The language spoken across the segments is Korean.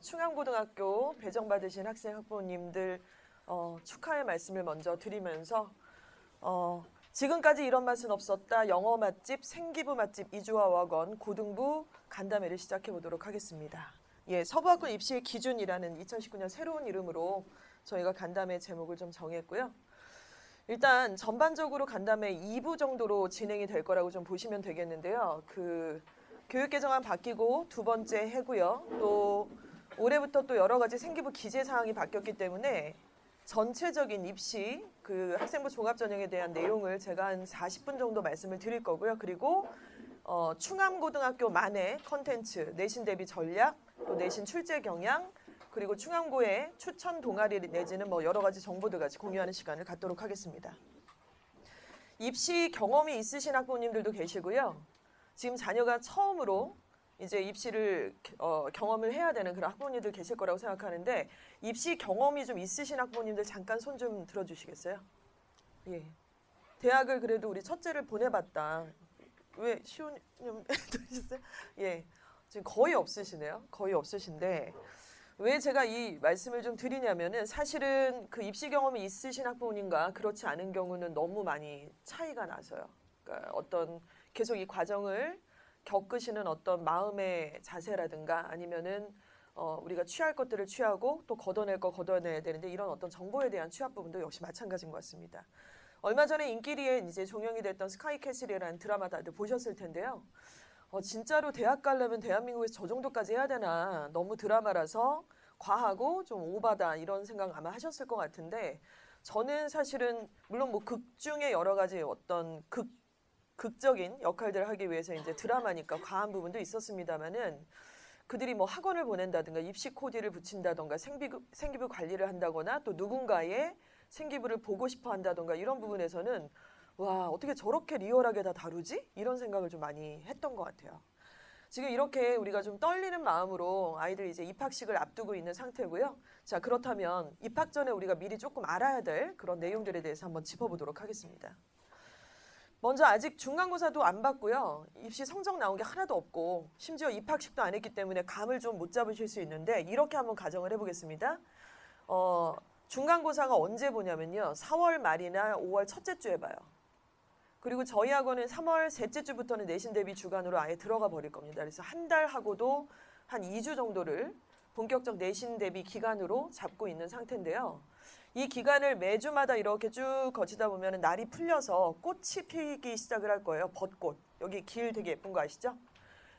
충암고등학교 배정받으신 학생 학부모님들 축하의 말씀을 먼저 드리면서 지금까지 이런 맛은 없었다. 영어 맛집, 생기부 맛집 이주화학원 고등부 간담회를 시작해 보도록 하겠습니다. 서부학군 입시 기준이라는 2019년 새로운 이름으로 저희가 간담회 제목을 좀 정했고요. 일단 전반적으로 간담회 2부 정도로 진행이 될 거라고 좀 보시면 되겠는데요. 교육개정안 바뀌고 두 번째 해고요. 또 올해부터 또 여러 가지 생기부 기재 사항이 바뀌었기 때문에 전체적인 입시 학생부 종합전형에 대한 내용을 제가 한 40분 정도 말씀을 드릴 거고요. 그리고 충암고등학교만의 컨텐츠, 내신 대비 전략, 또 내신 출제 경향, 그리고 충암고의 추천 동아리 내지는 여러 가지 정보들 같이 공유하는 시간을 갖도록 하겠습니다. 입시 경험이 있으신 학부모님들도 계시고요. 지금 자녀가 처음으로 이제 입시를 경험을 해야 되는 그런 학부모님들 계실 거라고 생각하는데 입시 경험이 좀 있으신 학부모님들 잠깐 손 좀 들어주시겠어요? 예. 대학을 그래도 우리 첫째를 보내봤다. 왜 시온님 들으셨어요? 예. 지금 거의 없으시네요. 거의 없으신데 왜 제가 이 말씀을 좀 드리냐면은 사실은 그 입시 경험이 있으신 학부모님과 그렇지 않은 경우는 너무 많이 차이가 나서요. 그러니까 어떤 계속 이 과정을 겪으시는 어떤 마음의 자세라든가 아니면은 우리가 취할 것들을 취하고 또 걷어낼 거 걷어내야 되는데 이런 어떤 정보에 대한 취합 부분도 역시 마찬가지인 것 같습니다. 얼마 전에 인기리에 이제 종영이 됐던 스카이캐슬이라는 드라마 다들 보셨을 텐데요. 진짜로 대학 가려면 대한민국에서 저 정도까지 해야 되나 너무 드라마라서 과하고 좀 오바다 이런 생각 아마 하셨을 것 같은데 저는 사실은 물론 극 중에 여러 가지 어떤 극적인 역할들을 하기 위해서 이제 드라마니까 과한 부분도 있었습니다만은 그들이 학원을 보낸다든가 입시 코디를 붙인다든가 생기부 관리를 한다거나 또 누군가의 생기부를 보고 싶어 한다든가 이런 부분에서는 와 어떻게 저렇게 리얼하게 다 다루지? 이런 생각을 좀 많이 했던 것 같아요. 지금 이렇게 우리가 좀 떨리는 마음으로 아이들 이제 입학식을 앞두고 있는 상태고요. 자 그렇다면 입학 전에 우리가 미리 조금 알아야 될 그런 내용들에 대해서 한번 짚어보도록 하겠습니다. 먼저 아직 중간고사도 안 봤고요. 입시 성적 나온 게 하나도 없고 심지어 입학식도 안 했기 때문에 감을 좀 못 잡으실 수 있는데 이렇게 한번 가정을 해보겠습니다. 중간고사가 언제 보냐면요. 4월 말이나 5월 첫째 주에 봐요. 그리고 저희 학원은 3월 셋째 주부터는 내신 대비 주간으로 아예 들어가 버릴 겁니다. 그래서 한 달 하고도 한 2주 정도를 본격적 내신 대비 기간으로 잡고 있는 상태인데요. 이 기간을 매주마다 이렇게 쭉 거치다 보면 날이 풀려서 꽃이 피기 시작을 할 거예요. 벚꽃. 여기 길 되게 예쁜 거 아시죠?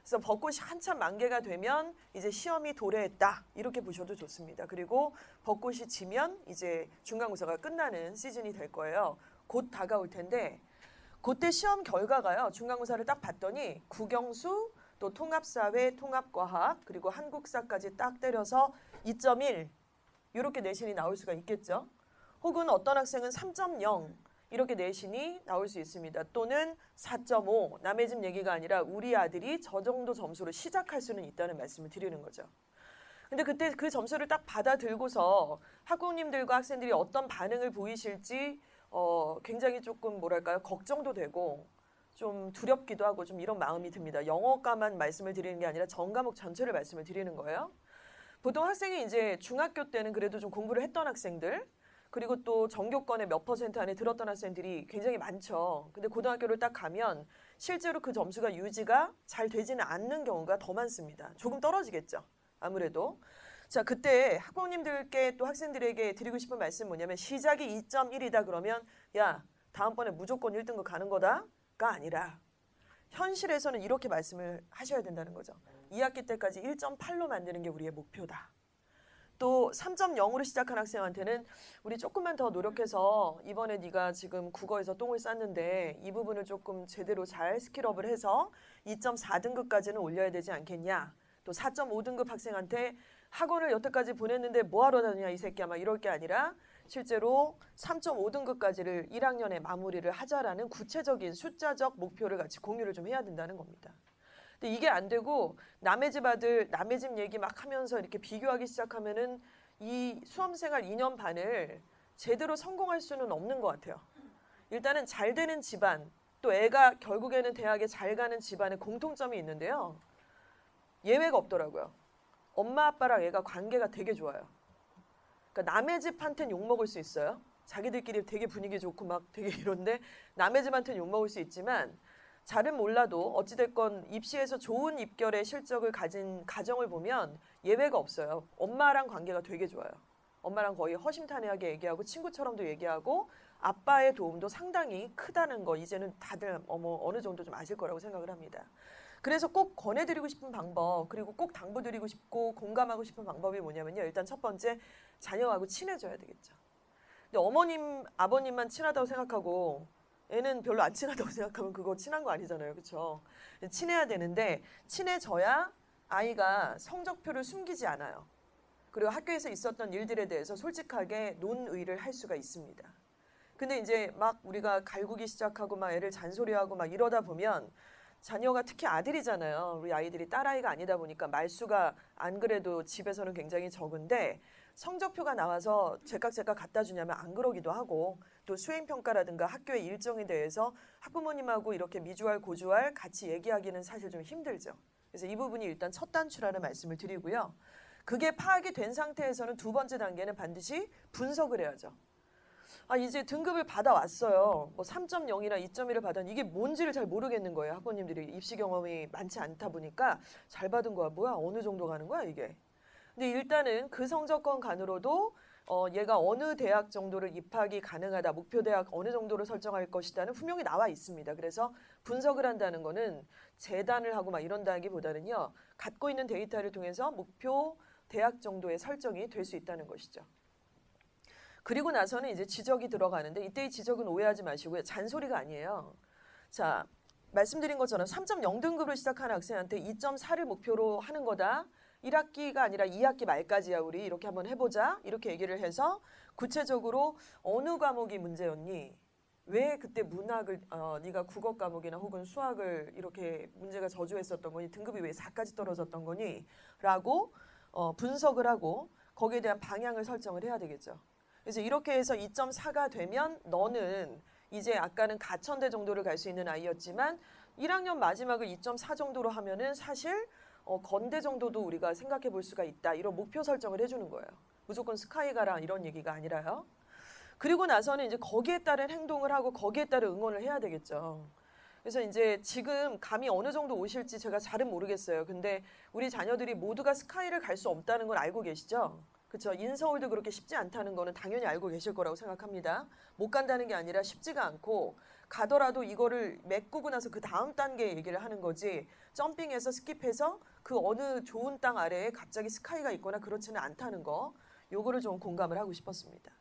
그래서 벚꽃이 한참 만개가 되면 이제 시험이 도래했다. 이렇게 보셔도 좋습니다. 그리고 벚꽃이 지면 이제 중간고사가 끝나는 시즌이 될 거예요. 곧 다가올 텐데 그때 시험 결과가요. 중간고사를 딱 봤더니 국영수, 또 통합사회, 통합과학, 그리고 한국사까지 딱 때려서 2.1 이렇게 내신이 나올 수가 있겠죠. 혹은 어떤 학생은 3.0 이렇게 내신이 나올 수 있습니다. 또는 4.5 남의 집 얘기가 아니라 우리 아들이 저 정도 점수로 시작할 수는 있다는 말씀을 드리는 거죠. 근데 그때 그 점수를 딱 받아들고서 학부모님들과 학생들이 어떤 반응을 보이실지 굉장히 조금 뭐랄까요 걱정도 되고 좀 두렵기도 하고 좀 이런 마음이 듭니다. 영어과만 말씀을 드리는 게 아니라 전 과목 전체를 말씀을 드리는 거예요. 보통 학생이 이제 중학교 때는 그래도 좀 공부를 했던 학생들 그리고 또 전교권의 몇 % 안에 들었던 학생들이 굉장히 많죠. 근데 고등학교를 딱 가면 실제로 그 점수가 유지가 잘 되지는 않는 경우가 더 많습니다. 조금 떨어지겠죠. 아무래도. 자, 그때 학부모님들께 또 학생들에게 드리고 싶은 말씀은 뭐냐면 시작이 2.1이다 그러면 야, 다음번에 무조건 1등급 가는 거다가 아니라 현실에서는 이렇게 말씀을 하셔야 된다는 거죠. 2학기 때까지 1.8로 만드는 게 우리의 목표다. 또 3.0으로 시작한 학생한테는 우리 조금만 더 노력해서 이번에 네가 지금 국어에서 똥을 쌌는데 이 부분을 조금 제대로 잘 스킬업을 해서 2.4등급까지는 올려야 되지 않겠냐. 또 4.5등급 학생한테 학원을 여태까지 보냈는데 뭐하러 다니냐 이 새끼야 막 이럴 게 아니라 실제로 3.5등급까지를 1학년에 마무리를 하자라는 구체적인 숫자적 목표를 같이 공유를 좀 해야 된다는 겁니다. 근데 이게 안 되고 남의 집 아들, 남의 집 얘기 막 하면서 이렇게 비교하기 시작하면은 이 수험생활 2년 반을 제대로 성공할 수는 없는 것 같아요. 일단은 잘 되는 집안, 또 애가 결국에는 대학에 잘 가는 집안의 공통점이 있는데요. 예외가 없더라고요. 엄마 아빠랑 애가 관계가 되게 좋아요. 그러니까 남의 집한테는 욕먹을 수 있어요. 자기들끼리 되게 분위기 좋고 막 되게 이런데 남의 집한테는 욕먹을 수 있지만 잘은 몰라도 어찌됐건 입시에서 좋은 입결의 실적을 가진 가정을 보면 예외가 없어요. 엄마랑 관계가 되게 좋아요. 엄마랑 거의 허심탄회하게 얘기하고 친구처럼도 얘기하고 아빠의 도움도 상당히 크다는 거 이제는 다들 어느 정도 좀 아실 거라고 생각을 합니다. 그래서 꼭 권해드리고 싶은 방법 그리고 꼭 당부드리고 싶고 공감하고 싶은 방법이 뭐냐면요. 일단 첫 번째 자녀하고 친해져야 되겠죠. 근데 어머님, 아버님만 친하다고 생각하고 애는 별로 안 친하다고 생각하면 그거 친한 거 아니잖아요. 그렇죠? 친해야 되는데 친해져야 아이가 성적표를 숨기지 않아요. 그리고 학교에서 있었던 일들에 대해서 솔직하게 논의를 할 수가 있습니다. 근데 이제 막 우리가 갈구기 시작하고 막 애를 잔소리하고 막 이러다 보면 자녀가 특히 아들이잖아요. 우리 아이들이 딸아이가 아니다 보니까 말수가 안 그래도 집에서는 굉장히 적은데 성적표가 나와서 제깍제깍 갖다 주냐면 안 그러기도 하고 또 수행평가라든가 학교의 일정에 대해서 학부모님하고 이렇게 미주알 고주알 같이 얘기하기는 사실 좀 힘들죠. 그래서 이 부분이 일단 첫 단추라는 말씀을 드리고요. 그게 파악이 된 상태에서는 두 번째 단계는 반드시 분석을 해야죠. 이제 등급을 받아왔어요. 뭐 3.0이나 2.1을 받았는데 이게 뭔지를 잘 모르겠는 거예요. 학부모님들이 입시 경험이 많지 않다 보니까 잘 받은 거야. 뭐야? 어느 정도 가는 거야 이게? 근데 일단은 그 성적권 간으로도 얘가 어느 대학 정도를 입학이 가능하다, 목표 대학 어느 정도를 설정할 것이다는 분명히 나와 있습니다. 그래서 분석을 한다는 거는 재단을 하고 막 이런다기보다는요. 갖고 있는 데이터를 통해서 목표 대학 정도의 설정이 될 수 있다는 것이죠. 그리고 나서는 이제 지적이 들어가는데 이때의 지적은 오해하지 마시고요. 잔소리가 아니에요. 자, 말씀드린 것처럼 3.0등급으로 시작하는 학생한테 2.4를 목표로 하는 거다. 1학기가 아니라 2학기 말까지야 우리 이렇게 한번 해보자. 이렇게 얘기를 해서 구체적으로 어느 과목이 문제였니? 왜 그때 문학을 네가 국어 과목이나 혹은 수학을 이렇게 문제가 저조했었던 거니? 등급이 왜 4까지 떨어졌던 거니? 라고 분석을 하고 거기에 대한 방향을 설정을 해야 되겠죠. 그래서 이렇게 해서 2.4가 되면 너는 이제 아까는 가천대 정도를 갈 수 있는 아이였지만 1학년 마지막을 2.4 정도로 하면은 사실 건대 정도도 우리가 생각해 볼 수가 있다. 이런 목표 설정을 해주는 거예요. 무조건 스카이 가라 이런 얘기가 아니라요. 그리고 나서는 이제 거기에 따른 행동을 하고 거기에 따른 응원을 해야 되겠죠. 그래서 이제 지금 감이 어느 정도 오실지 제가 잘은 모르겠어요. 근데 우리 자녀들이 모두가 스카이를 갈 수 없다는 걸 알고 계시죠? 그렇죠. 인서울도 그렇게 쉽지 않다는 거는 당연히 알고 계실 거라고 생각합니다. 못 간다는 게 아니라 쉽지가 않고 가더라도 이거를 메꾸고 나서 그 다음 단계 얘기를 하는 거지 점핑해서 스킵해서 그 어느 좋은 땅 아래에 갑자기 스카이가 있거나 그렇지는 않다는 거 요거를 좀 공감을 하고 싶었습니다.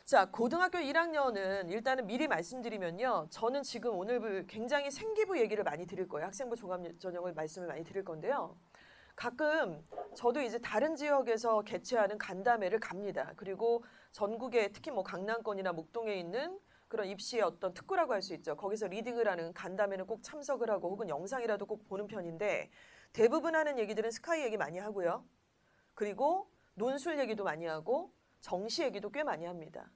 자, 고등학교 1학년은 일단은 미리 말씀드리면요. 저는 지금 오늘 굉장히 생기부 얘기를 많이 드릴 거예요. 학생부 종합전형을 말씀을 많이 드릴 건데요. 가끔 저도 이제 다른 지역에서 개최하는 간담회를 갑니다. 그리고 전국에 특히 뭐 강남권이나 목동에 있는 그런 입시의 어떤 특구라고 할 수 있죠. 거기서 리딩을 하는 간담회는 꼭 참석을 하고 혹은 영상이라도 꼭 보는 편인데 대부분 하는 얘기들은 스카이 얘기 많이 하고요. 그리고 논술 얘기도 많이 하고 정시 얘기도 꽤 많이 합니다.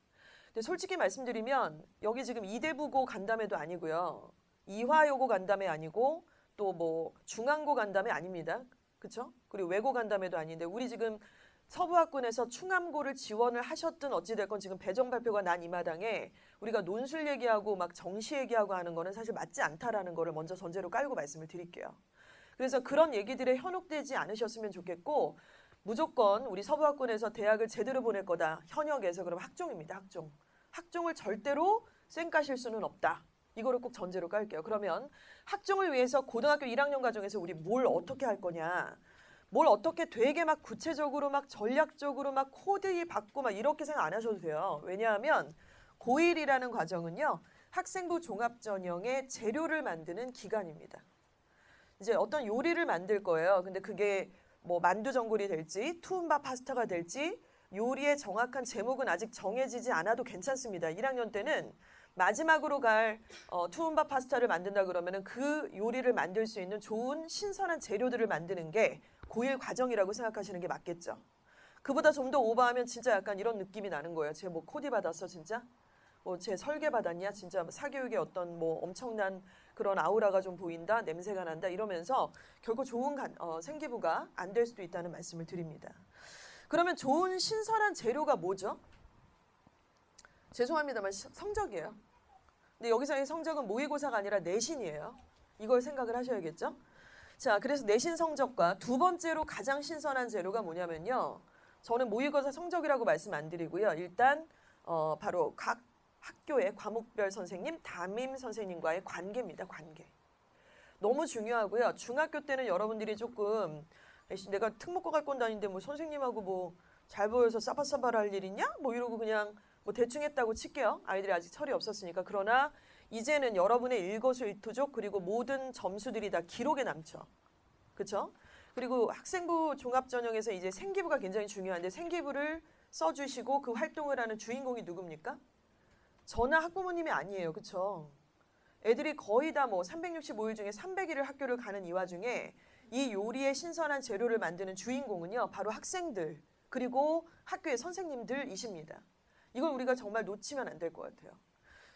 근데 솔직히 말씀드리면 여기 지금 이대부고 간담회도 아니고요. 이화여고 간담회 아니고 또 뭐 중앙고 간담회 아닙니다. 그렇죠? 그리고 외고 간담회도 아닌데 우리 지금 서부학군에서 충암고를 지원을 하셨든 어찌됐건 지금 배정 발표가 난 이 마당에 우리가 논술 얘기하고 막 정시 얘기하고 하는 거는 사실 맞지 않다라는 거를 먼저 전제로 깔고 말씀을 드릴게요. 그래서 그런 얘기들에 현혹되지 않으셨으면 좋겠고 무조건 우리 서부학군에서 대학을 제대로 보낼 거다. 현역에서 그럼 학종입니다. 학종. 학종을 절대로 쌩까실 수는 없다. 이거를 꼭 전제로 깔게요. 그러면 학종을 위해서 고등학교 1학년 과정에서 우리 뭘 어떻게 할 거냐. 뭘 어떻게 되게 막 구체적으로 막 전략적으로 막 코드 받고 막 이렇게 생각 안 하셔도 돼요. 왜냐하면 고1이라는 과정은요. 학생부 종합전형의 재료를 만드는 기간입니다. 이제 어떤 요리를 만들 거예요. 근데 그게 뭐 만두전골이 될지 투움바 파스타가 될지 요리의 정확한 제목은 아직 정해지지 않아도 괜찮습니다. 1학년 때는 마지막으로 갈 투움바 파스타를 만든다 그러면은 그 요리를 만들 수 있는 좋은 신선한 재료들을 만드는 게 고1 과정이라고 생각하시는 게 맞겠죠. 그보다 좀 더 오버하면 진짜 약간 이런 느낌이 나는 거예요. 쟤 뭐 코디 받았어 진짜? 뭐 쟤 설계 받았냐? 진짜 사교육의 어떤 뭐 엄청난 그런 아우라가 좀 보인다, 냄새가 난다 이러면서 결국 좋은 생기부가 안 될 수도 있다는 말씀을 드립니다. 그러면 좋은 신선한 재료가 뭐죠? 죄송합니다만 성적이에요. 근데 여기서의 성적은 모의고사가 아니라 내신이에요. 이걸 생각을 하셔야겠죠? 자, 그래서 내신 성적과 두 번째로 가장 신선한 재료가 뭐냐면요. 저는 모의고사 성적이라고 말씀 안 드리고요. 일단 바로 각 학교의 과목별 선생님, 담임 선생님과의 관계입니다. 관계. 너무 중요하고요. 중학교 때는 여러분들이 조금 내가 특목고학원 다니는데 뭐 선생님하고 뭐 잘 보여서 싸바싸바할 일 있냐? 뭐 이러고 그냥 뭐 대충 했다고 칠게요. 아이들이 아직 철이 없었으니까. 그러나 이제는 여러분의 일거수일투족 그리고 모든 점수들이 다 기록에 남죠. 그렇죠? 그리고 학생부 종합전형에서 이제 생기부가 굉장히 중요한데 생기부를 써주시고 그 활동을 하는 주인공이 누굽니까? 저나 학부모님이 아니에요. 그렇죠? 애들이 거의 다 뭐 365일 중에 300일을 학교를 가는 이 와중에 이 요리의 신선한 재료를 만드는 주인공은요. 바로 학생들 그리고 학교의 선생님들이십니다. 이걸 우리가 정말 놓치면 안 될 것 같아요.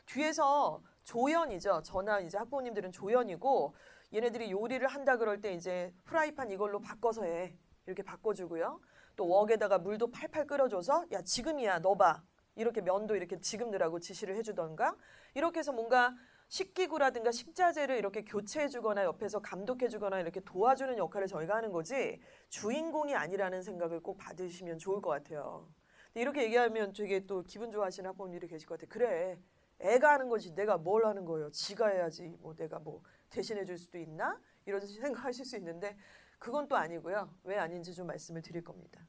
뒤에서 조연이죠. 저나 이제 학부모님들은 조연이고 얘네들이 요리를 한다 그럴 때 이제 프라이팬 이걸로 바꿔서 해. 이렇게 바꿔주고요. 또 웍에다가 물도 팔팔 끓여줘서 야 지금이야 너 봐. 이렇게 면도 이렇게 지금 넣으라고 지시를 해주던가 이렇게 해서 뭔가 식기구라든가 식자재를 이렇게 교체해주거나 옆에서 감독해주거나 이렇게 도와주는 역할을 저희가 하는 거지 주인공이 아니라는 생각을 꼭 받으시면 좋을 것 같아요. 근데 이렇게 얘기하면 되게 또 기분 좋아하시는 학부모님들이 계실 것 같아요. 그래 애가 하는 거지 내가 뭘 하는 거예요. 지가 해야지 뭐 내가 뭐 대신해 줄 수도 있나? 이런 생각하실 수 있는데 그건 또 아니고요. 왜 아닌지 좀 말씀을 드릴 겁니다.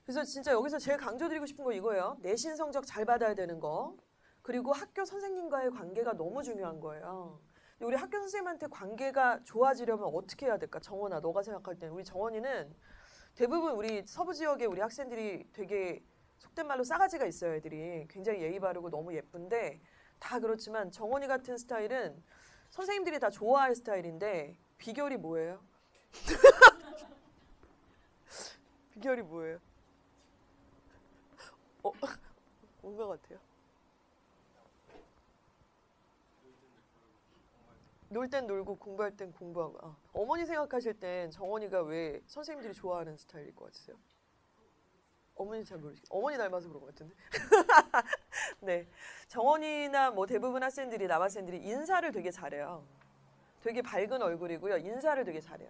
그래서 진짜 여기서 제일 강조드리고 싶은 거 이거예요. 내신 성적 잘 받아야 되는 거. 그리고 학교 선생님과의 관계가 너무 중요한 거예요. 우리 학교 선생님한테 관계가 좋아지려면 어떻게 해야 될까? 정원아, 너가 생각할 때는. 우리 정원이는 대부분 우리 서부 지역에 우리 학생들이 되게 속된 말로 싸가지가 있어요. 애들이. 굉장히 예의 바르고 너무 예쁜데 다 그렇지만 정원이 같은 스타일은 선생님들이 다 좋아할 스타일인데 비결이 뭐예요? 비결이 뭐예요? 온 것 같아요. 놀 땐 놀고 공부할 땐 공부하고. 어머니 생각하실 땐 정원이가 왜 선생님들이 좋아하는 스타일일 것 같으세요? 어머니 잘 모르시겠어요. 어머니 닮아서 그런 것 같은데. 네, 정원이나 뭐 대부분 학생들이 남학생들이 인사를 되게 잘해요. 되게 밝은 얼굴이고요. 인사를 되게 잘해요.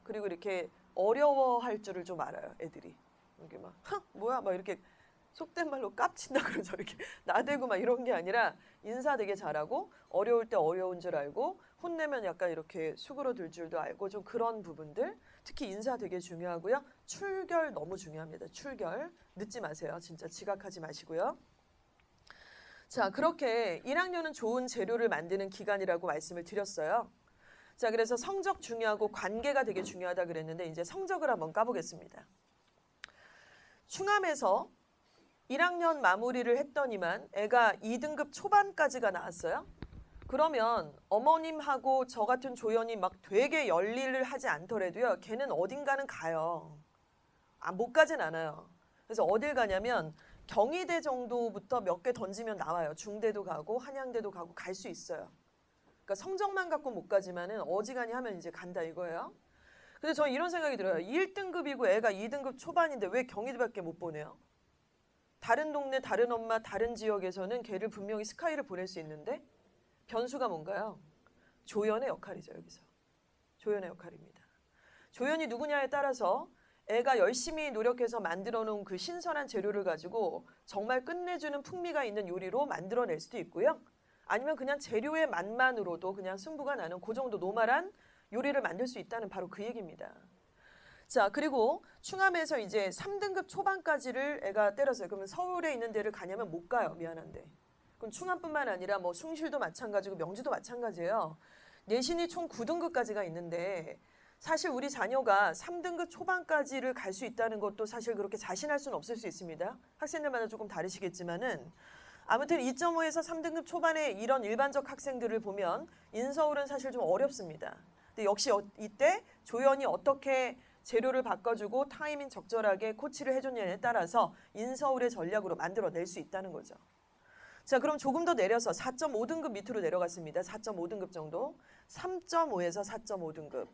그리고 이렇게 어려워할 줄을 좀 알아요. 애들이. 이렇게 막 뭐야 막 이렇게 속된 말로 깝친다 그러죠. 이렇게 나대고 막 이런 게 아니라 인사 되게 잘하고 어려울 때 어려운 줄 알고 혼내면 약간 이렇게 수그러들 줄도 알고 좀 그런 부분들 특히 인사 되게 중요하고요. 출결 너무 중요합니다. 출결 늦지 마세요. 진짜 지각하지 마시고요. 자, 그렇게 1학년은 좋은 재료를 만드는 기간이라고 말씀을 드렸어요. 자, 그래서 성적 중요하고 관계가 되게 중요하다 그랬는데 이제 성적을 한번 까보겠습니다. 충암에서 1학년 마무리를 했더니만 애가 2등급 초반까지가 나왔어요. 그러면 어머님하고 저 같은 조연이 막 되게 열일을 하지 않더라도요. 걔는 어딘가는 가요. 못 가진 않아요. 그래서 어딜 가냐면 경희대 정도부터 몇 개 던지면 나와요. 중대도 가고 한양대도 가고 갈 수 있어요. 그러니까 성적만 갖고 못 가지만은 어지간히 하면 이제 간다 이거예요. 근데 저는 이런 생각이 들어요. 1등급이고 애가 2등급 초반인데 왜 경희대밖에 못 보내요? 다른 동네, 다른 엄마, 다른 지역에서는 걔를 분명히 스카이를 보낼 수 있는데 변수가 뭔가요? 조연의 역할이죠. 여기서. 조연의 역할입니다. 조연이 누구냐에 따라서 애가 열심히 노력해서 만들어 놓은 그 신선한 재료를 가지고 정말 끝내주는 풍미가 있는 요리로 만들어낼 수도 있고요. 아니면 그냥 재료의 맛만으로도 그냥 승부가 나는 그 정도 노멀한 요리를 만들 수 있다는 바로 그 얘기입니다. 자, 그리고 충암에서 이제 3등급 초반까지를 애가 때렸어요. 그러면 서울에 있는 데를 가냐면 못 가요. 미안한데. 그럼 충암뿐만 아니라 뭐 숭실도 마찬가지고 명주도 마찬가지예요. 내신이 총 9등급까지가 있는데 사실 우리 자녀가 3등급 초반까지를 갈 수 있다는 것도 사실 그렇게 자신할 수는 없을 수 있습니다. 학생들마다 조금 다르시겠지만은 아무튼 2.5에서 3등급 초반에 이런 일반적 학생들을 보면 인서울은 사실 좀 어렵습니다. 근데 역시 이때 조연이 어떻게 재료를 바꿔주고 타이밍 적절하게 코치를 해줬냐에 따라서 인서울의 전략으로 만들어낼 수 있다는 거죠. 자, 그럼 조금 더 내려서 4.5등급 밑으로 내려갔습니다. 4.5등급 정도. 3.5에서 4.5등급.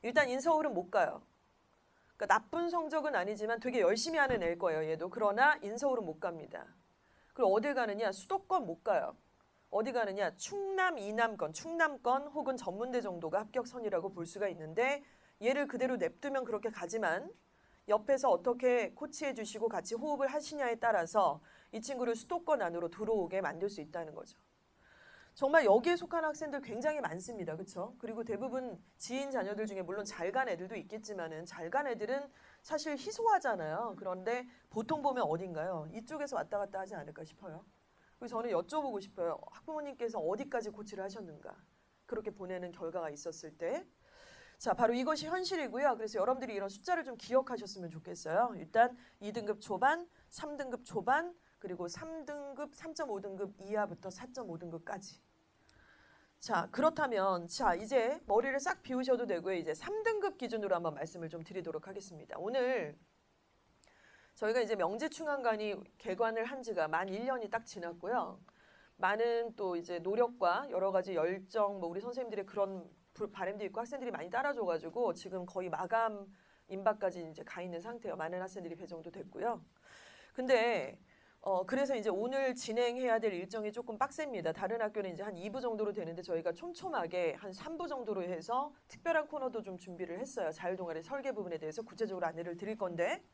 일단 인서울은 못 가요. 그러니까 나쁜 성적은 아니지만 되게 열심히 하는 애일 거예요, 얘도. 그러나 인서울은 못 갑니다. 그리고 어딜 가느냐? 수도권 못 가요. 어디 가느냐? 충남, 이남권, 충남권 혹은 전문대 정도가 합격선이라고 볼 수가 있는데 얘를 그대로 냅두면 그렇게 가지만 옆에서 어떻게 코치해 주시고 같이 호흡을 하시냐에 따라서 이 친구를 수도권 안으로 들어오게 만들 수 있다는 거죠. 정말 여기에 속한 학생들 굉장히 많습니다. 그렇죠? 그리고 대부분 지인 자녀들 중에 물론 잘 간 애들도 있겠지만은 잘 간 애들은 사실 희소하잖아요. 그런데 보통 보면 어딘가요? 이쪽에서 왔다 갔다 하지 않을까 싶어요. 그래서 저는 여쭤보고 싶어요. 학부모님께서 어디까지 코치를 하셨는가? 그렇게 보내는 결과가 있었을 때. 자, 바로 이것이 현실이고요. 그래서 여러분들이 이런 숫자를 좀 기억하셨으면 좋겠어요. 일단 2등급 초반, 3등급 초반, 그리고 3등급, 3.5등급 이하부터 4.5등급까지. 자, 그렇다면 자, 이제 머리를 싹 비우셔도 되고요. 이제 3등급 기준으로 한번 말씀을 좀 드리도록 하겠습니다. 오늘 저희가 이제 명지충암관이 개관을 한 지가 만 1년이 딱 지났고요. 많은 또 이제 노력과 여러 가지 열정, 뭐 우리 선생님들의 그런 바람도 있고 학생들이 많이 따라줘가지고 지금 거의 마감 임박까지 이제 가 있는 상태예요. 많은 학생들이 배정도 됐고요. 근데 그래서 이제 오늘 진행해야 될 일정이 조금 빡셉니다. 다른 학교는 이제 한 2부 정도로 되는데 저희가 촘촘하게 한 3부 정도로 해서 특별한 코너도 좀 준비를 했어요. 자율동아리 설계 부분에 대해서 구체적으로 안내를 드릴 건데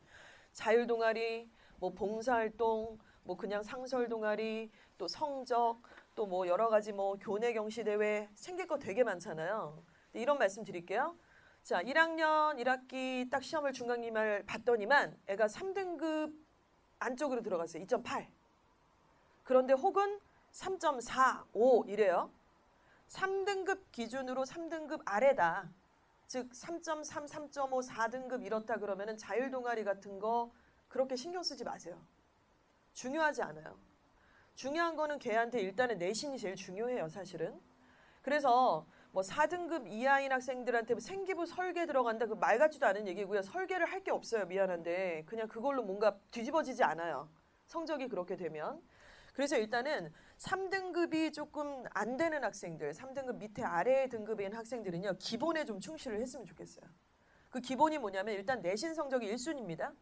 자율동아리, 뭐 봉사활동, 뭐 그냥 상설동아리, 또 성적, 또 뭐 여러 가지 뭐 교내 경시대회 생길 거 되게 많잖아요. 이런 말씀 드릴게요. 자, 1학년 1학기 딱 시험을 중간기말 봤더니만 애가 3등급 안쪽으로 들어갔어요. 2.8. 그런데 혹은 3.45 이래요. 3등급 기준으로 3등급 아래다. 즉 3.3, 3.5, 4등급 이렇다 그러면은 자율동아리 같은 거 그렇게 신경 쓰지 마세요. 중요하지 않아요. 중요한 거는 걔한테 일단은 내신이 제일 중요해요, 사실은. 그래서 뭐 4등급 이하인 학생들한테 생기부 설계 들어간다 그 말 같지도 않은 얘기고요. 설계를 할 게 없어요. 미안한데 그냥 그걸로 뭔가 뒤집어지지 않아요. 성적이 그렇게 되면. 그래서 일단은 3등급이 조금 안 되는 학생들, 3등급 밑에 아래 등급인 학생들은요. 기본에 좀 충실을 했으면 좋겠어요. 그 기본이 뭐냐면 일단 내신 성적이 1순위입니다.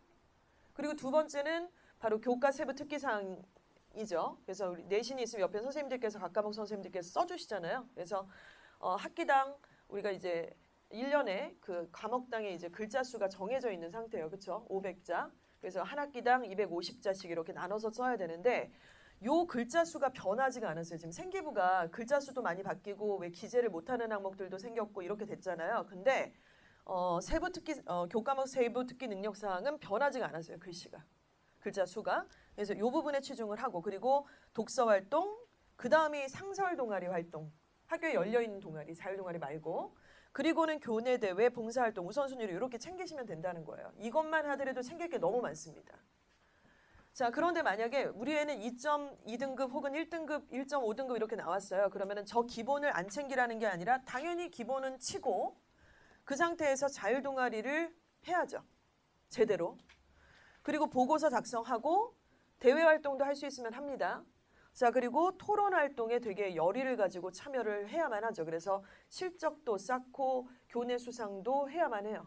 그리고 두 번째는 바로 교과 세부 특기사항이죠. 그래서 우리 내신이 있으면 옆에 선생님들께서 각 과목 선생님들께서 써주시잖아요. 그래서 학기당 우리가 이제 1년에 그 과목당의 이제 글자 수가 정해져 있는 상태예요. 그렇죠? 500자. 그래서 한 학기당 250자씩 이렇게 나눠서 써야 되는데 요 글자 수가 변하지가 않았어요. 지금 생기부가 글자 수도 많이 바뀌고 왜 기재를 못하는 항목들도 생겼고 이렇게 됐잖아요. 근데 세부 특기 교과목 세부 특기 능력 사항은 변하지가 않았어요. 글씨가. 글자 수가. 그래서 요 부분에 치중을 하고 그리고 독서 활동, 그다음이 상설 동아리 활동. 학교에 열려있는 동아리, 자율동아리 말고 그리고는 교내 대회, 봉사활동 우선순위로 이렇게 챙기시면 된다는 거예요. 이것만 하더라도 챙길 게 너무 많습니다. 자, 그런데 만약에 우리 애는 2.2등급 혹은 1등급, 1.5등급 이렇게 나왔어요. 그러면은 저 기본을 안 챙기라는 게 아니라 당연히 기본은 치고 그 상태에서 자율동아리를 해야죠. 제대로. 그리고 보고서 작성하고 대외 활동도 할 수 있으면 합니다. 자, 그리고 토론 활동에 되게 열의를 가지고 참여를 해야만 하죠. 그래서 실적도 쌓고 교내 수상도 해야만 해요.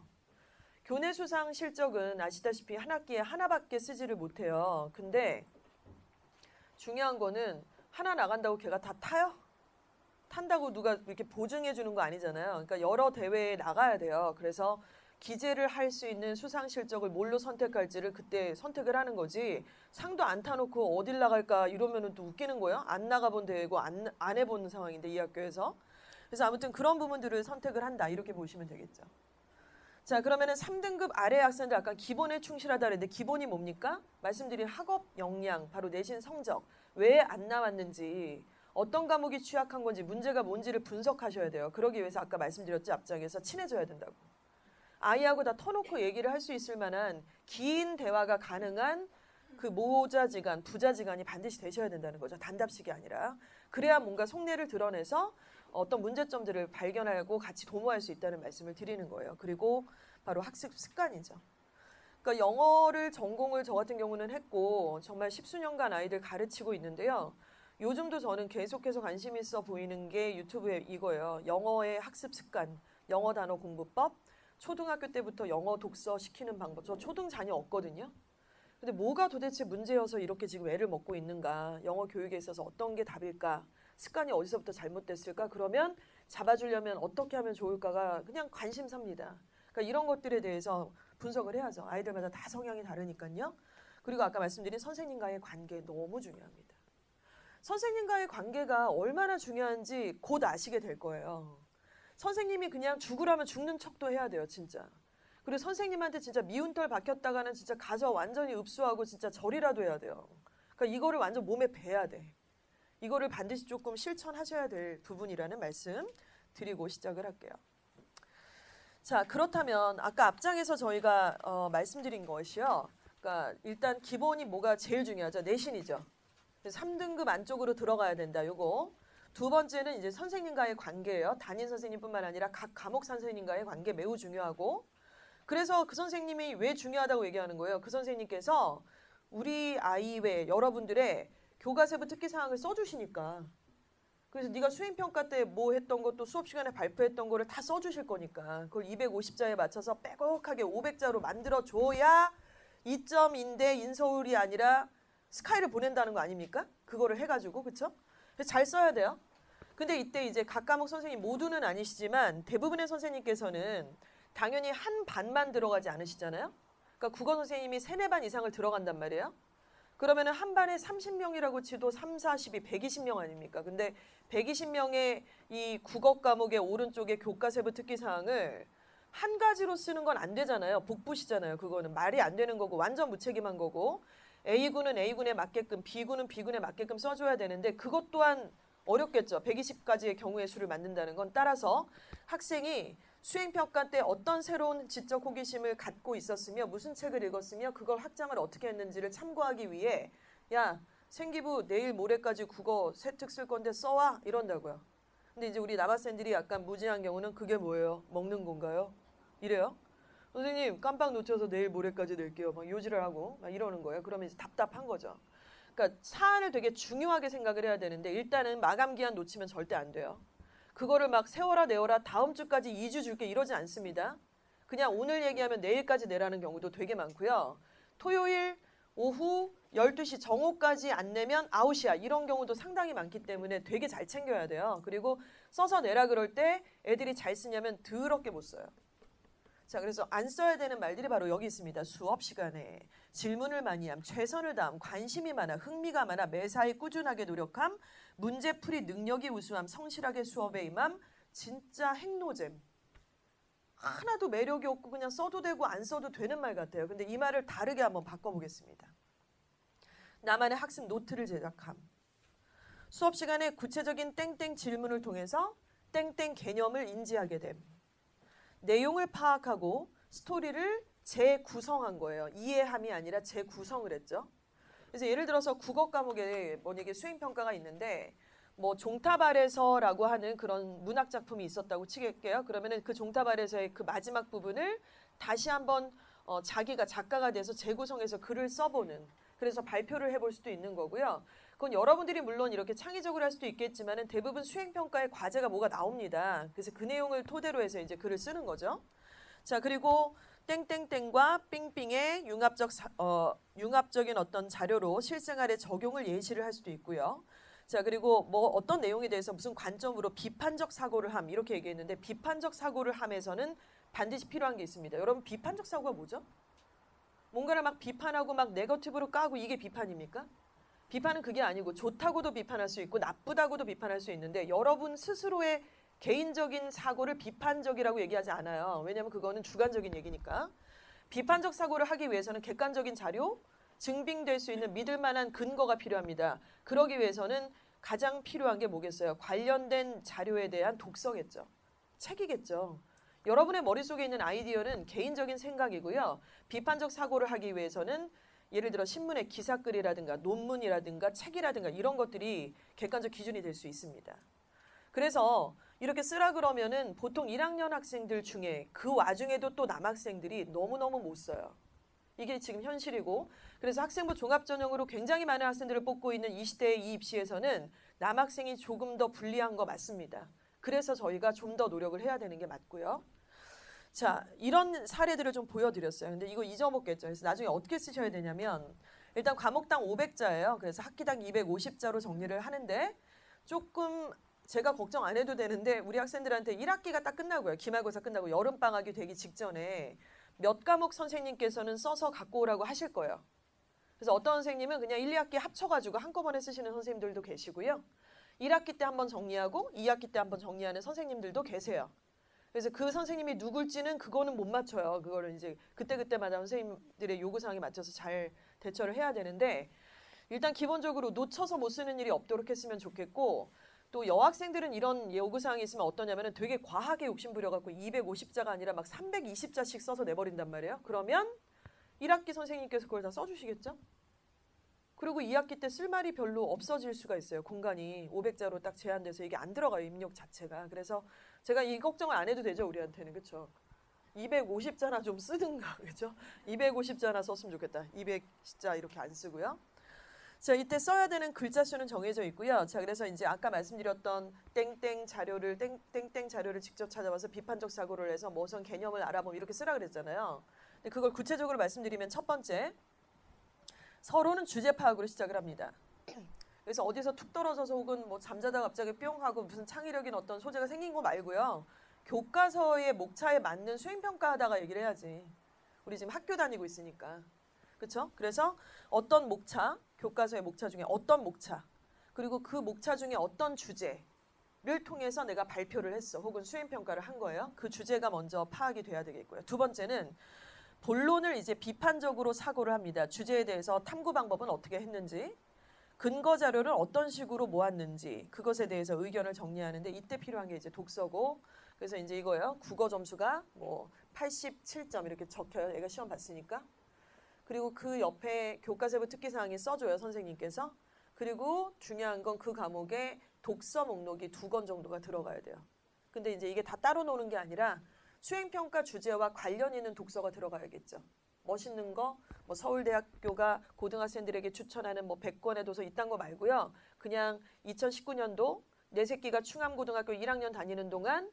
교내 수상 실적은 아시다시피 한 학기에 하나밖에 쓰지를 못해요. 근데 중요한 거는 하나 나간다고 걔가 다 타요? 탄다고 누가 이렇게 보증해 주는 거 아니잖아요. 그러니까 여러 대회에 나가야 돼요. 그래서 기재를 할 수 있는 수상 실적을 뭘로 선택할지를 그때 선택을 하는 거지. 상도 안 타놓고 어딜 나갈까 이러면은 또 웃기는 거예요. 안 나가본 대회고 안 해본 상황인데 이 학교에서. 그래서 아무튼 그런 부분들을 선택을 한다 이렇게 보시면 되겠죠. 자, 그러면은 3등급 아래 학생들 아까 기본에 충실하다 그랬는데 기본이 뭡니까? 말씀드린 학업 역량, 바로 내신 성적, 왜 안 나왔는지, 어떤 과목이 취약한 건지, 문제가 뭔지를 분석하셔야 돼요. 그러기 위해서 아까 말씀드렸죠. 앞장에서 친해져야 된다고. 아이하고 다 터놓고 얘기를 할 수 있을 만한 긴 대화가 가능한 그 모자지간, 부자지간이 반드시 되셔야 된다는 거죠. 단답식이 아니라. 그래야 뭔가 속내를 드러내서 어떤 문제점들을 발견하고 같이 도모할 수 있다는 말씀을 드리는 거예요. 그리고 바로 학습 습관이죠. 그러니까 영어를 전공을 저 같은 경우는 했고 정말 10수년간 아이들 가르치고 있는데요. 요즘도 저는 계속해서 관심 있어 보이는 게 유튜브에 이거예요. 영어의 학습 습관, 영어 단어 공부법, 초등학교 때부터 영어 독서 시키는 방법. 저 초등 자녀 없거든요. 근데 뭐가 도대체 문제여서 이렇게 지금 애를 먹고 있는가? 영어 교육에 있어서 어떤 게 답일까? 습관이 어디서부터 잘못됐을까? 그러면 잡아주려면 어떻게 하면 좋을까가 그냥 관심사입니다. 그러니까 이런 것들에 대해서 분석을 해야죠. 아이들마다 다 성향이 다르니까요. 그리고 아까 말씀드린 선생님과의 관계 너무 중요합니다. 선생님과의 관계가 얼마나 중요한지 곧 아시게 될 거예요. 선생님이 그냥 죽으라면 죽는 척도 해야 돼요, 진짜. 그리고 선생님한테 진짜 미운 털 박혔다가는 진짜 가서 완전히 읍수하고 진짜 절이라도 해야 돼요. 그러니까 이거를 완전 몸에 배야 돼. 이거를 반드시 조금 실천하셔야 될 부분이라는 말씀 드리고 시작을 할게요. 자, 그렇다면 아까 앞장에서 저희가 말씀드린 것이요. 그러니까 일단 기본이 뭐가 제일 중요하죠? 내신이죠. 3등급 안쪽으로 들어가야 된다. 요거. 두 번째는 이제 선생님과의 관계예요. 담임 선생님뿐만 아니라 각 과목 선생님과의 관계 매우 중요하고, 그래서 그 선생님이 왜 중요하다고 얘기하는 거예요? 그 선생님께서 우리 아이 외 여러분들의 교과서부 특기사항을 써주시니까. 그래서 네가 수행평가 때 뭐 했던 것도 수업 시간에 발표했던 거를 다 써주실 거니까 그걸 250자에 맞춰서 빼곡하게 500자로 만들어줘야 2점인데 인서울이 아니라 스카이를 보낸다는 거 아닙니까? 그거를 해가지고, 그쵸? 그래서 잘 써야 돼요. 근데 이때 이제 각 과목 선생님 모두는 아니시지만 대부분의 선생님께서는 당연히 한 반만 들어가지 않으시잖아요. 그러니까 국어 선생님이 3, 4반 이상을 들어간단 말이에요. 그러면은 한 반에 30명이라고 치도 3, 40이 120명 아닙니까? 근데 120명의 이 국어 과목의 오른쪽에 교과세부 특기사항을 한 가지로 쓰는 건 안 되잖아요. 복부시잖아요. 그거는 말이 안 되는 거고 완전 무책임한 거고, A군은 A군에 맞게끔, B군은 B군에 맞게끔 써줘야 되는데 그것 또한 어렵겠죠. 120가지의 경우의 수를 만든다는 건. 따라서 학생이 수행평가 때 어떤 새로운 지적 호기심을 갖고 있었으며 무슨 책을 읽었으며 그걸 확장을 어떻게 했는지를 참고하기 위해 야, 생기부 내일 모레까지 국어 세 특 쓸 건데 써와 이런다고요. 근데 이제 우리 남학생들이 약간 무지한 경우는 그게 뭐예요? 먹는 건가요? 이래요. 선생님 깜빡 놓쳐서 내일 모레까지 낼게요. 막 요지를 하고 막 이러는 거예요. 그러면 이제 답답한 거죠. 그러니까 사안을 되게 중요하게 생각을 해야 되는데 일단은 마감 기한 놓치면 절대 안 돼요. 그거를 막 세워라 내워라 다음 주까지 2주 줄게 이러지 않습니다. 그냥 오늘 얘기하면 내일까지 내라는 경우도 되게 많고요. 토요일 오후 12시 정오까지 안 내면 아웃이야. 이런 경우도 상당히 많기 때문에 되게 잘 챙겨야 돼요. 그리고 써서 내라 그럴 때 애들이 잘 쓰냐면 더럽게 못 써요. 자, 그래서 안 써야 되는 말들이 바로 여기 있습니다. 수업 시간에 질문을 많이 함, 최선을 다함, 관심이 많아, 흥미가 많아, 매사에 꾸준하게 노력함, 문제풀이 능력이 우수함, 성실하게 수업에 임함, 진짜 핵노잼. 하나도 매력이 없고 그냥 써도 되고 안 써도 되는 말 같아요. 근데 이 말을 다르게 한번 바꿔보겠습니다. 나만의 학습 노트를 제작함. 수업 시간에 구체적인 땡땡 질문을 통해서 땡땡 개념을 인지하게 됨. 내용을 파악하고 스토리를 재구성한 거예요. 이해함이 아니라 재구성을 했죠. 그래서 예를 들어서 국어 과목에 만약에 수행평가가 있는데 뭐 종탑 아래서라고 하는 그런 문학 작품이 있었다고 치겠게요. 그러면은 그 종탑 아래서의 그 마지막 부분을 다시 한번 자기가 작가가 돼서 재구성해서 글을 써보는, 그래서 발표를 해볼 수도 있는 거고요. 그건 여러분들이 물론 이렇게 창의적으로 할 수도 있겠지만은 대부분 수행평가의 과제가 뭐가 나옵니다. 그래서 그 내용을 토대로 해서 이제 글을 쓰는 거죠. 자, 그리고 땡땡땡과 삥삥의 융합적인 어떤 자료로 실생활에 적용을 예시를 할 수도 있고요. 자, 그리고 뭐 어떤 내용에 대해서 무슨 관점으로 비판적 사고를 함 이렇게 얘기했는데 비판적 사고를 함에서는 반드시 필요한 게 있습니다. 여러분 비판적 사고가 뭐죠? 뭔가를 막 비판하고 막 네거티브로 까고 이게 비판입니까? 비판은 그게 아니고 좋다고도 비판할 수 있고 나쁘다고도 비판할 수 있는데 여러분 스스로의 개인적인 사고를 비판적이라고 얘기하지 않아요. 왜냐하면 그거는 주관적인 얘기니까. 비판적 사고를 하기 위해서는 객관적인 자료, 증빙될 수 있는 믿을 만한 근거가 필요합니다. 그러기 위해서는 가장 필요한 게 뭐겠어요? 관련된 자료에 대한 독서겠죠. 책이겠죠. 여러분의 머릿속에 있는 아이디어는 개인적인 생각이고요. 비판적 사고를 하기 위해서는 예를 들어 신문의 기사글이라든가 논문이라든가 책이라든가 이런 것들이 객관적 기준이 될 수 있습니다. 그래서 이렇게 쓰라 그러면은 보통 1학년 학생들 중에 그 와중에도 또 남학생들이 너무너무 못 써요. 이게 지금 현실이고 그래서 학생부 종합전형으로 굉장히 많은 학생들을 뽑고 있는 이 시대의 이 입시에서는 남학생이 조금 더 불리한 거 맞습니다. 그래서 저희가 좀 더 노력을 해야 되는 게 맞고요. 자, 이런 사례들을 좀 보여드렸어요. 근데 이거 잊어먹겠죠. 그래서 나중에 어떻게 쓰셔야 되냐면 일단 과목당 500자예요. 그래서 학기당 250자로 정리를 하는데 조금 제가 걱정 안 해도 되는데 우리 학생들한테 1학기가 딱 끝나고요. 기말고사 끝나고 여름방학이 되기 직전에 몇 과목 선생님께서는 써서 갖고 오라고 하실 거예요. 그래서 어떤 선생님은 그냥 1, 2학기 합쳐가지고 한꺼번에 쓰시는 선생님들도 계시고요. 1학기 때 한번 정리하고 2학기 때 한번 정리하는 선생님들도 계세요. 그래서 그 선생님이 누굴지는 그거는 못 맞춰요. 그거를 이제 그때그때마다 선생님들의 요구사항에 맞춰서 잘 대처를 해야 되는데 일단 기본적으로 놓쳐서 못 쓰는 일이 없도록 했으면 좋겠고 또 여학생들은 이런 요구사항이 있으면 어떠냐면 되게 과하게 욕심부려갖고 250자가 아니라 막 320자씩 써서 내버린단 말이에요. 그러면 1학기 선생님께서 그걸 다 써주시겠죠? 그리고 2학기 때 쓸 말이 별로 없어질 수가 있어요. 공간이 500자로 딱 제한돼서 이게 안 들어가요. 입력 자체가. 그래서 제가 이 걱정을 안 해도 되죠. 우리한테는. 그렇죠? 250자나 좀 쓰든가. 그렇죠? 250자나 썼으면 좋겠다. 200자 이렇게 안 쓰고요. 자, 이때 써야 되는 글자 수는 정해져 있고요. 자, 그래서 이제 아까 말씀드렸던 땡땡 자료를 직접 찾아와서 비판적 사고를 해서 무슨 개념을 알아보면 이렇게 쓰라 그랬잖아요. 근데 그걸 구체적으로 말씀드리면 첫 번째, 서로는 주제 파악으로 시작을 합니다. 그래서 어디서 툭 떨어져서 혹은 뭐 잠자다가 갑자기 뿅 하고 무슨 창의력인 어떤 소재가 생긴 거 말고요. 교과서의 목차에 맞는 수행평가하다가 얘기를 해야지. 우리 지금 학교 다니고 있으니까. 그렇죠? 그래서 어떤 목차, 교과서의 목차 중에 어떤 목차, 그리고 그 목차 중에 어떤 주제를 통해서 내가 발표를 했어. 혹은 수행평가를 한 거예요. 그 주제가 먼저 파악이 돼야 되겠고요. 두 번째는 본론을 이제 비판적으로 사고를 합니다. 주제에 대해서 탐구 방법은 어떻게 했는지, 근거 자료를 어떤 식으로 모았는지, 그것에 대해서 의견을 정리하는데 이때 필요한 게 이제 독서고, 그래서 이제 이거예요. 국어 점수가 뭐 87점 이렇게 적혀요. 얘가 시험 봤으니까. 그리고 그 옆에 교과서부 특기사항이 써줘요. 선생님께서. 그리고 중요한 건 그 과목에 독서 목록이 2권 정도가 들어가야 돼요. 근데 이제 이게 다 따로 노는 게 아니라 수행평가 주제와 관련 있는 독서가 들어가야겠죠. 멋있는 거, 뭐 서울대학교가 고등학생들에게 추천하는 뭐 100권의 도서 이딴 거 말고요. 그냥 2019년도 내 새끼가 충암고등학교 1학년 다니는 동안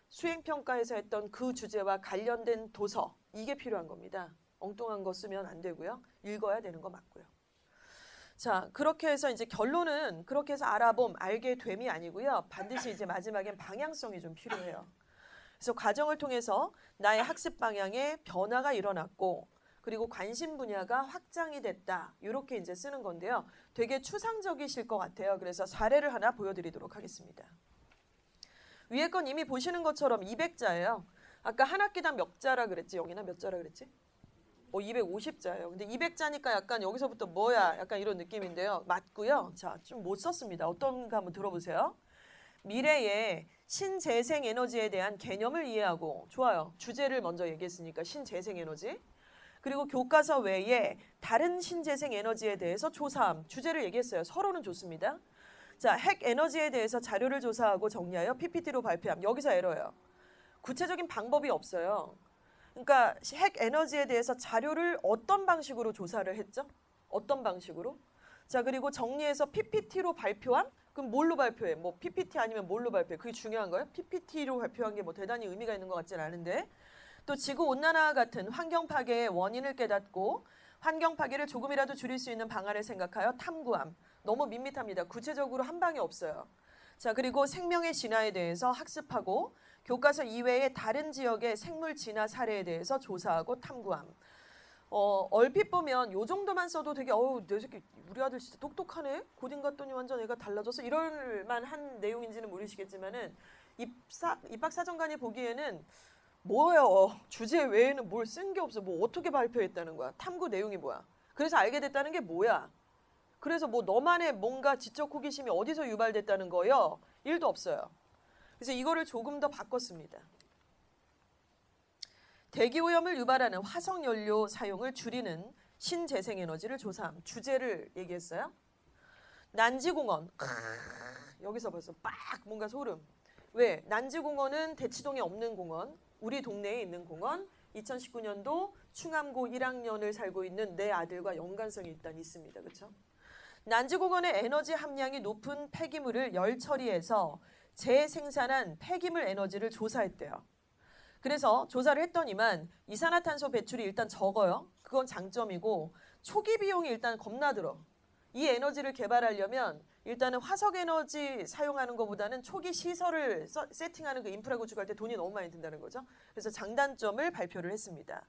수행평가에서 했던 그 주제와 관련된 도서, 이게 필요한 겁니다. 엉뚱한 거 쓰면 안 되고요. 읽어야 되는 거 맞고요. 자, 그렇게 해서 이제 결론은 그렇게 해서 알아봄, 알게 됨이 아니고요. 반드시 이제 마지막엔 방향성이 좀 필요해요. 그래서 과정을 통해서 나의 학습 방향에 변화가 일어났고 그리고 관심 분야가 확장이 됐다. 이렇게 이제 쓰는 건데요. 되게 추상적이실 것 같아요. 그래서 사례를 하나 보여드리도록 하겠습니다. 위에 건 이미 보시는 것처럼 200자예요. 아까 한 학기당 몇 자라 그랬지? 영희나 몇 자라 그랬지? 250자예요. 근데 200자니까 약간 여기서부터 뭐야? 약간 이런 느낌인데요. 맞고요. 자, 좀 못 썼습니다. 어떤가 한번 들어보세요. 미래의 신재생 에너지에 대한 개념을 이해하고, 좋아요. 주제를 먼저 얘기했으니까 신재생 에너지. 그리고 교과서 외에 다른 신재생 에너지에 대해서 조사함. 주제를 얘기했어요. 서로는 좋습니다. 자, 핵 에너지에 대해서 자료를 조사하고 정리하여 PPT로 발표함. 여기서 에러예요. 구체적인 방법이 없어요. 그러니까 핵 에너지에 대해서 자료를 어떤 방식으로 조사를 했죠? 어떤 방식으로? 자, 그리고 정리해서 PPT로 발표함? 그럼 뭘로 발표해? 뭐 PPT 아니면 뭘로 발표해? 그게 중요한 거예요? PPT로 발표한 게 뭐 대단히 의미가 있는 것 같지는 않은데. 또 지구온난화와 같은 환경 파괴의 원인을 깨닫고 환경 파괴를 조금이라도 줄일 수 있는 방안을 생각하여 탐구함. 너무 밋밋합니다. 구체적으로 한 방이 없어요. 자, 그리고 생명의 진화에 대해서 학습하고 교과서 이외의 다른 지역의 생물 진화 사례에 대해서 조사하고 탐구함. 얼핏 보면 요 정도만 써도 되게 내 새끼 우리 아들 진짜 똑똑하네. 고딩 갔더니 완전 애가 달라져서 이럴 만한 내용인지는 모르시겠지만은 입학사정관이 보기에는 뭐예요? 주제 외에는 뭘 쓴 게 없어. 뭐 어떻게 발표했다는 거야? 탐구 내용이 뭐야? 그래서 알게 됐다는 게 뭐야? 그래서 뭐 너만의 뭔가 지적 호기심이 어디서 유발됐다는 거요? 1도 없어요. 그래서 이거를 조금 더 바꿨습니다. 대기오염을 유발하는 화석연료 사용을 줄이는 신재생에너지를 조사함. 주제를 얘기했어요. 난지공원. 여기서 벌써 빡 뭔가 소름. 왜? 난지공원은 대치동에 없는 공원. 우리 동네에 있는 공원. 2019년도 충암고 1학년을 살고 있는 내 아들과 연관성이 일단 있습니다. 그렇죠? 난지공원의 에너지 함량이 높은 폐기물을 열 처리해서 재생산한 폐기물 에너지를 조사했대요. 그래서 조사를 했더니만 이산화탄소 배출이 일단 적어요. 그건 장점이고 초기 비용이 일단 겁나 들어. 이 에너지를 개발하려면 일단은 화석 에너지 사용하는 것보다는 초기 시설을 세팅하는 그 인프라 구축할 때 돈이 너무 많이 든다는 거죠. 그래서 장단점을 발표를 했습니다.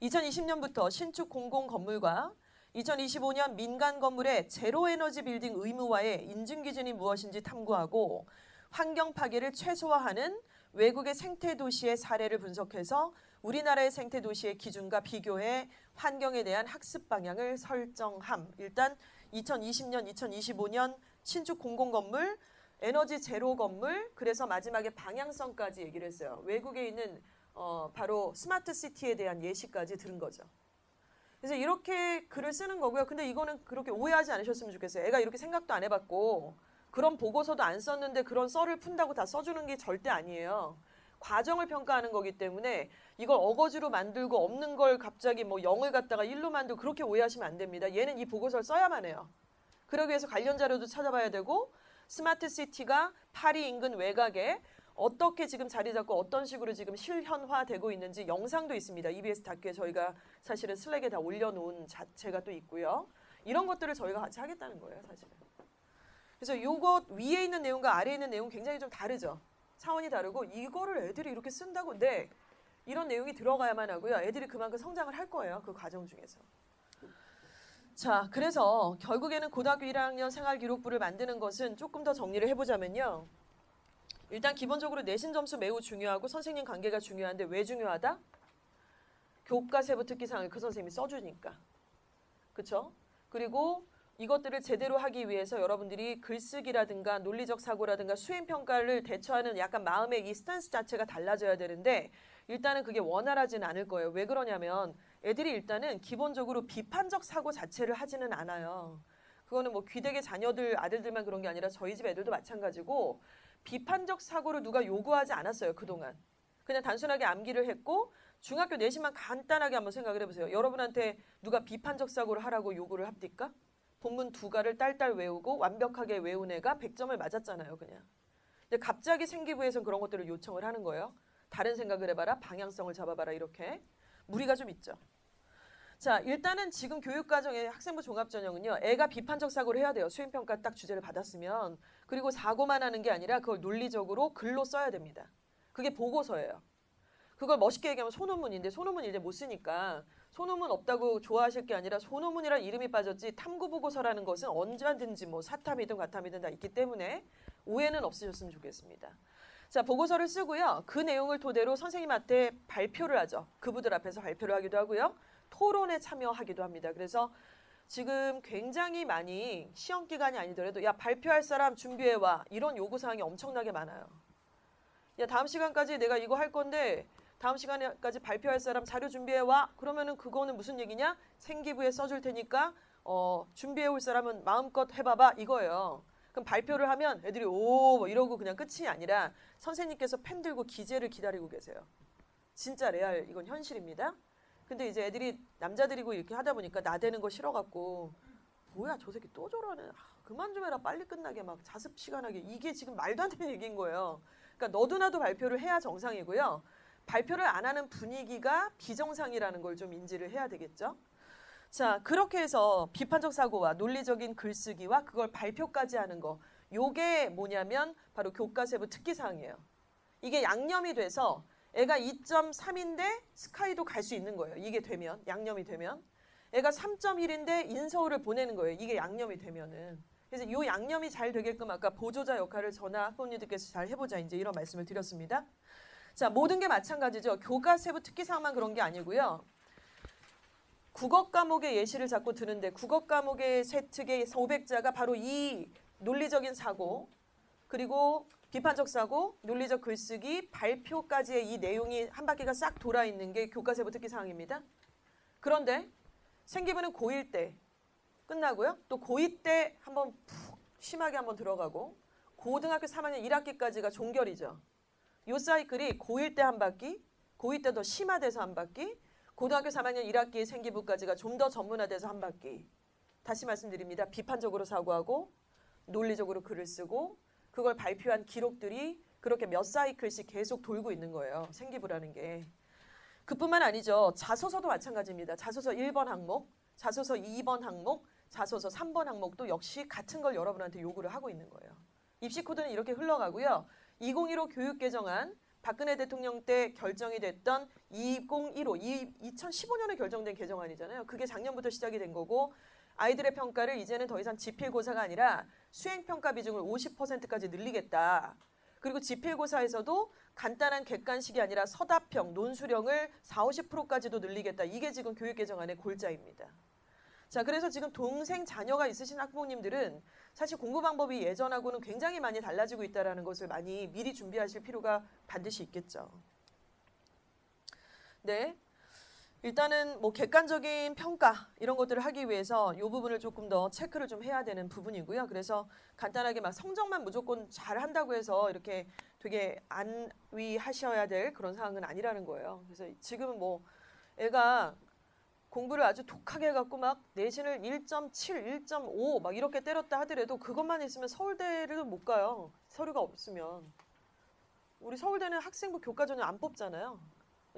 2020년부터 신축 공공 건물과 2025년 민간 건물의 제로 에너지 빌딩 의무화의 인증 기준이 무엇인지 탐구하고 환경 파괴를 최소화하는 외국의 생태 도시의 사례를 분석해서 우리나라의 생태 도시의 기준과 비교해 환경에 대한 학습 방향을 설정함. 일단 2020년, 2025년 신축 공공건물, 에너지 제로 건물, 그래서 마지막에 방향성까지 얘기를 했어요. 외국에 있는 바로 스마트 시티에 대한 예시까지 들은 거죠. 그래서 이렇게 글을 쓰는 거고요. 근데 이거는 그렇게 오해하지 않으셨으면 좋겠어요. 애가 이렇게 생각도 안 해봤고 그런 보고서도 안 썼는데 그런 썰을 푼다고 다 써주는 게 절대 아니에요. 과정을 평가하는 거기 때문에 이걸 어거지로 만들고 없는 걸 갑자기 뭐 0을 갖다가 1로 만들고 그렇게 오해하시면 안 됩니다. 얘는 이 보고서를 써야만 해요. 그러기 위해서 관련 자료도 찾아봐야 되고 스마트 시티가 파리 인근 외곽에 어떻게 지금 자리 잡고 어떤 식으로 지금 실현화되고 있는지 영상도 있습니다. EBS 다큐에 저희가 사실은 슬랙에 다 올려놓은 자체가 또 있고요. 이런 것들을 저희가 같이 하겠다는 거예요, 사실은. 그래서 이것 위에 있는 내용과 아래에 있는 내용 굉장히 좀 다르죠. 차원이 다르고 이거를 애들이 이렇게 쓴다고 네, 이런 내용이 들어가야만 하고요. 애들이 그만큼 성장을 할 거예요. 그 과정 중에서. 자, 그래서 결국에는 고등학교 1학년 생활기록부를 만드는 것은 조금 더 정리를 해보자면요. 일단 기본적으로 내신 점수 매우 중요하고 선생님 관계가 중요한데 왜 중요하다? 교과세부 특기사항을 그 선생님이 써주니까. 그렇죠? 그리고 이것들을 제대로 하기 위해서 여러분들이 글쓰기라든가 논리적 사고라든가 수행평가를 대처하는 약간 마음의 이 스탠스 자체가 달라져야 되는데 일단은 그게 원활하지는 않을 거예요. 왜 그러냐면 애들이 일단은 기본적으로 비판적 사고 자체를 하지는 않아요. 그거는 뭐 귀대계 자녀들, 아들들만 그런 게 아니라 저희 집 애들도 마찬가지고 비판적 사고를 누가 요구하지 않았어요. 그동안. 그냥 단순하게 암기를 했고 중학교 내신만 간단하게 한번 생각을 해보세요. 여러분한테 누가 비판적 사고를 하라고 요구를 합니까? 본문 2가를 딸딸 외우고 완벽하게 외운 애가 100점을 맞았잖아요. 그냥. 근데 갑자기 생기부에서는 그런 것들을 요청을 하는 거예요. 다른 생각을 해봐라. 방향성을 잡아봐라. 이렇게. 무리가 좀 있죠. 자, 일단은 지금 교육과정의 학생부 종합전형은요. 애가 비판적 사고를 해야 돼요. 수행평가 딱 주제를 받았으면. 그리고 사고만 하는 게 아니라 그걸 논리적으로 글로 써야 됩니다. 그게 보고서예요. 그걸 멋있게 얘기하면 소논문인데 소논문 이제 못 쓰니까 소논문 없다고 좋아하실 게 아니라 소논문이란 이름이 빠졌지 탐구보고서라는 것은 언제든지 뭐 사탐이든 과탐이든 다 있기 때문에 오해는 없으셨으면 좋겠습니다. 자, 보고서를 쓰고요. 그 내용을 토대로 선생님한테 발표를 하죠. 그분들 앞에서 발표를 하기도 하고요. 토론에 참여하기도 합니다. 그래서 지금 굉장히 많이 시험 기간이 아니더라도 야 발표할 사람 준비해와 이런 요구사항이 엄청나게 많아요. 야 다음 시간까지 내가 이거 할 건데 다음 시간까지 발표할 사람 자료 준비해와. 그러면은 그거는 무슨 얘기냐? 생기부에 써줄 테니까 준비해올 사람은 마음껏 해봐봐 이거예요. 그럼 발표를 하면 애들이 오 뭐 이러고 그냥 끝이 아니라 선생님께서 펜 들고 기재를 기다리고 계세요. 진짜 레알 이건 현실입니다. 근데 이제 애들이 남자들이고 이렇게 하다 보니까 나대는 거 싫어갖고 뭐야 저 새끼 또 저러네. 그만 좀 해라 빨리 끝나게 막 자습 시간하게. 이게 지금 말도 안 되는 얘기인 거예요. 그러니까 너도 나도 발표를 해야 정상이고요. 발표를 안 하는 분위기가 비정상이라는 걸 좀 인지를 해야 되겠죠. 자, 그렇게 해서 비판적 사고와 논리적인 글쓰기와 그걸 발표까지 하는 거. 요게 뭐냐면 바로 교과세부 특기사항이에요. 이게 양념이 돼서 애가 2.3인데 스카이도 갈 수 있는 거예요. 이게 되면, 양념이 되면. 애가 3.1인데 인서울을 보내는 거예요. 이게 양념이 되면은. 그래서 이 양념이 잘 되게끔 아까 보조자 역할을 저나 학부모님들께서 잘 해보자 이제 이런 말씀을 드렸습니다. 자, 모든 게 마찬가지죠. 교과세부 특기사항만 그런 게 아니고요. 국어 과목의 예시를 자꾸 드는데 국어 과목의 세특의 500자가 바로 이 논리적인 사고 그리고 비판적 사고, 논리적 글쓰기, 발표까지의 이 내용이 한 바퀴가 싹 돌아 있는 게 교과세부 특기사항입니다. 그런데 생기부는 고1 때 끝나고요. 또 고2 때 한번 푹 심하게 한번 들어가고 고등학교 3학년 1학기까지가 종결이죠. 요 사이클이 고1 때 한 바퀴, 고2 때 더 심화돼서 한 바퀴, 고등학교 3학년 1학기 생기부까지가 좀 더 전문화돼서 한 바퀴. 다시 말씀드립니다. 비판적으로 사고하고 논리적으로 글을 쓰고 그걸 발표한 기록들이 그렇게 몇 사이클씩 계속 돌고 있는 거예요. 생기부라는 게. 그뿐만 아니죠. 자소서도 마찬가지입니다. 자소서 1번 항목, 자소서 2번 항목, 자소서 3번 항목도 역시 같은 걸 여러분한테 요구를 하고 있는 거예요. 입시 코드는 이렇게 흘러가고요. 2015 교육개정안, 박근혜 대통령 때 결정이 됐던 2015년에 결정된 개정안이잖아요. 그게 작년부터 시작이 된 거고 아이들의 평가를 이제는 더 이상 지필고사가 아니라 수행평가 비중을 50%까지 늘리겠다. 그리고 지필고사에서도 간단한 객관식이 아니라 서답형, 논술형을 40~50%까지도 늘리겠다. 이게 지금 교육개정안의 골자입니다. 자, 그래서 지금 동생 자녀가 있으신 학부모님들은 사실 공부 방법이 예전하고는 굉장히 많이 달라지고 있다는 것을 많이 미리 준비하실 필요가 반드시 있겠죠. 네. 일단은 뭐 객관적인 평가 이런 것들을 하기 위해서 이 부분을 조금 더 체크를 좀 해야 되는 부분이고요. 그래서 간단하게 막 성적만 무조건 잘 한다고 해서 이렇게 되게 안위하셔야 될 그런 상황은 아니라는 거예요. 그래서 지금은 뭐 애가 공부를 아주 독하게 해갖고 막 내신을 1.7, 1.5 막 이렇게 때렸다 하더라도 그것만 있으면 서울대를 못 가요. 서류가 없으면. 우리 서울대는 학생부 교과전형 안 뽑잖아요.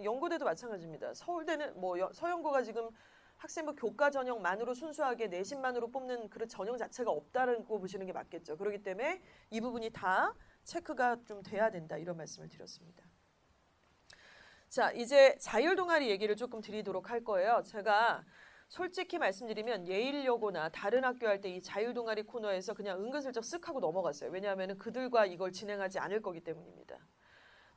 연고대도 마찬가지입니다. 서울대는 뭐 서연고가 지금 학생부 교과 전형만으로 순수하게 내신만으로 뽑는 그런 전형 자체가 없다는 거 보시는 게 맞겠죠. 그렇기 때문에 이 부분이 다 체크가 좀 돼야 된다 이런 말씀을 드렸습니다. 자, 이제 자율 동아리 얘기를 조금 드리도록 할 거예요. 제가 솔직히 말씀드리면 예일여고나 다른 학교 할 때 이 자율 동아리 코너에서 그냥 은근슬쩍 쓱 하고 넘어갔어요. 왜냐하면 그들과 이걸 진행하지 않을 거기 때문입니다.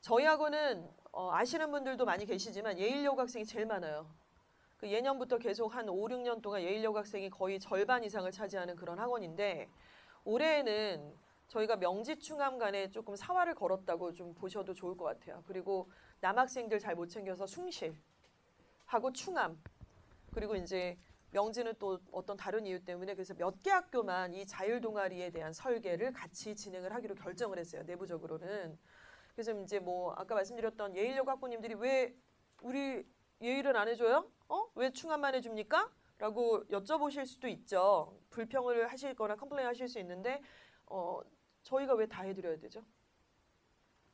저희 학원은 아시는 분들도 많이 계시지만 예일여고 학생이 제일 많아요. 그 예년부터 계속 한 5~6년 동안 예일여고 학생이 거의 절반 이상을 차지하는 그런 학원인데 올해에는 저희가 명지충암 간에 조금 사활을 걸었다고 좀 보셔도 좋을 것 같아요. 그리고 남학생들 잘 못 챙겨서 숭실하고 충암 그리고 이제 명지는 또 어떤 다른 이유 때문에 그래서 몇 개 학교만 이 자율 동아리에 대한 설계를 같이 진행을 하기로 결정을 했어요. 내부적으로는. 그래서 이제 뭐 아까 말씀드렸던 예일여고 학부모님들이 왜 우리 예일은 안 해줘요? 왜 충암만 해줍니까? 라고 여쭤보실 수도 있죠. 불평을 하실 거나 컴플레인 하실 수 있는데 저희가 왜 다 해드려야 되죠?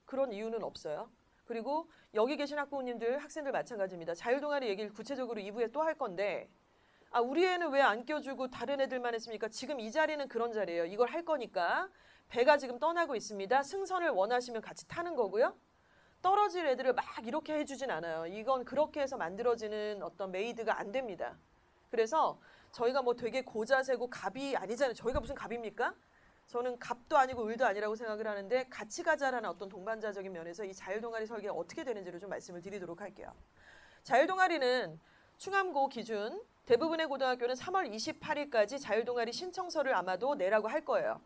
그런 이유는 없어요. 그리고 여기 계신 학부모님들, 학생들 마찬가지입니다. 자율동아리 얘기를 구체적으로 2부에 또 할 건데 우리 애는 왜 안 껴주고 다른 애들만 했습니까? 지금 이 자리는 그런 자리예요. 이걸 할 거니까 배가 지금 떠나고 있습니다. 승선을 원하시면 같이 타는 거고요. 떨어질 애들을 막 이렇게 해주진 않아요. 이건 그렇게 해서 만들어지는 어떤 메이드가 안 됩니다. 그래서 저희가 뭐 되게 고자세고 갑이 아니잖아요. 저희가 무슨 갑입니까? 저는 갑도 아니고 을도 아니라고 생각을 하는데 같이 가자라는 어떤 동반자적인 면에서 이 자율동아리 설계가 어떻게 되는지를 좀 말씀을 드리도록 할게요. 자율동아리는 충암고 기준 대부분의 고등학교는 3월 28일까지 자율동아리 신청서를 아마도 내라고 할 거예요.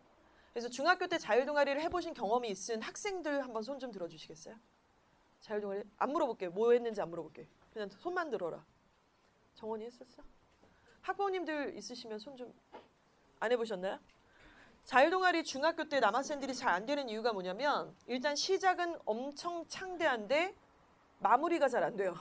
그래서 중학교 때 자율동아리를 해보신 경험이 있은 학생들 한번 손 좀 들어주시겠어요? 자율동아리 안 물어볼게. 뭐 했는지 안 물어볼게. 그냥 손만 들어라. 정원이 했었어? 학부모님들 있으시면 손 좀 안 해보셨나요? 자율동아리 중학교 때 남학생들이 잘 안 되는 이유가 뭐냐면 일단 시작은 엄청 창대한데 마무리가 잘 안 돼요.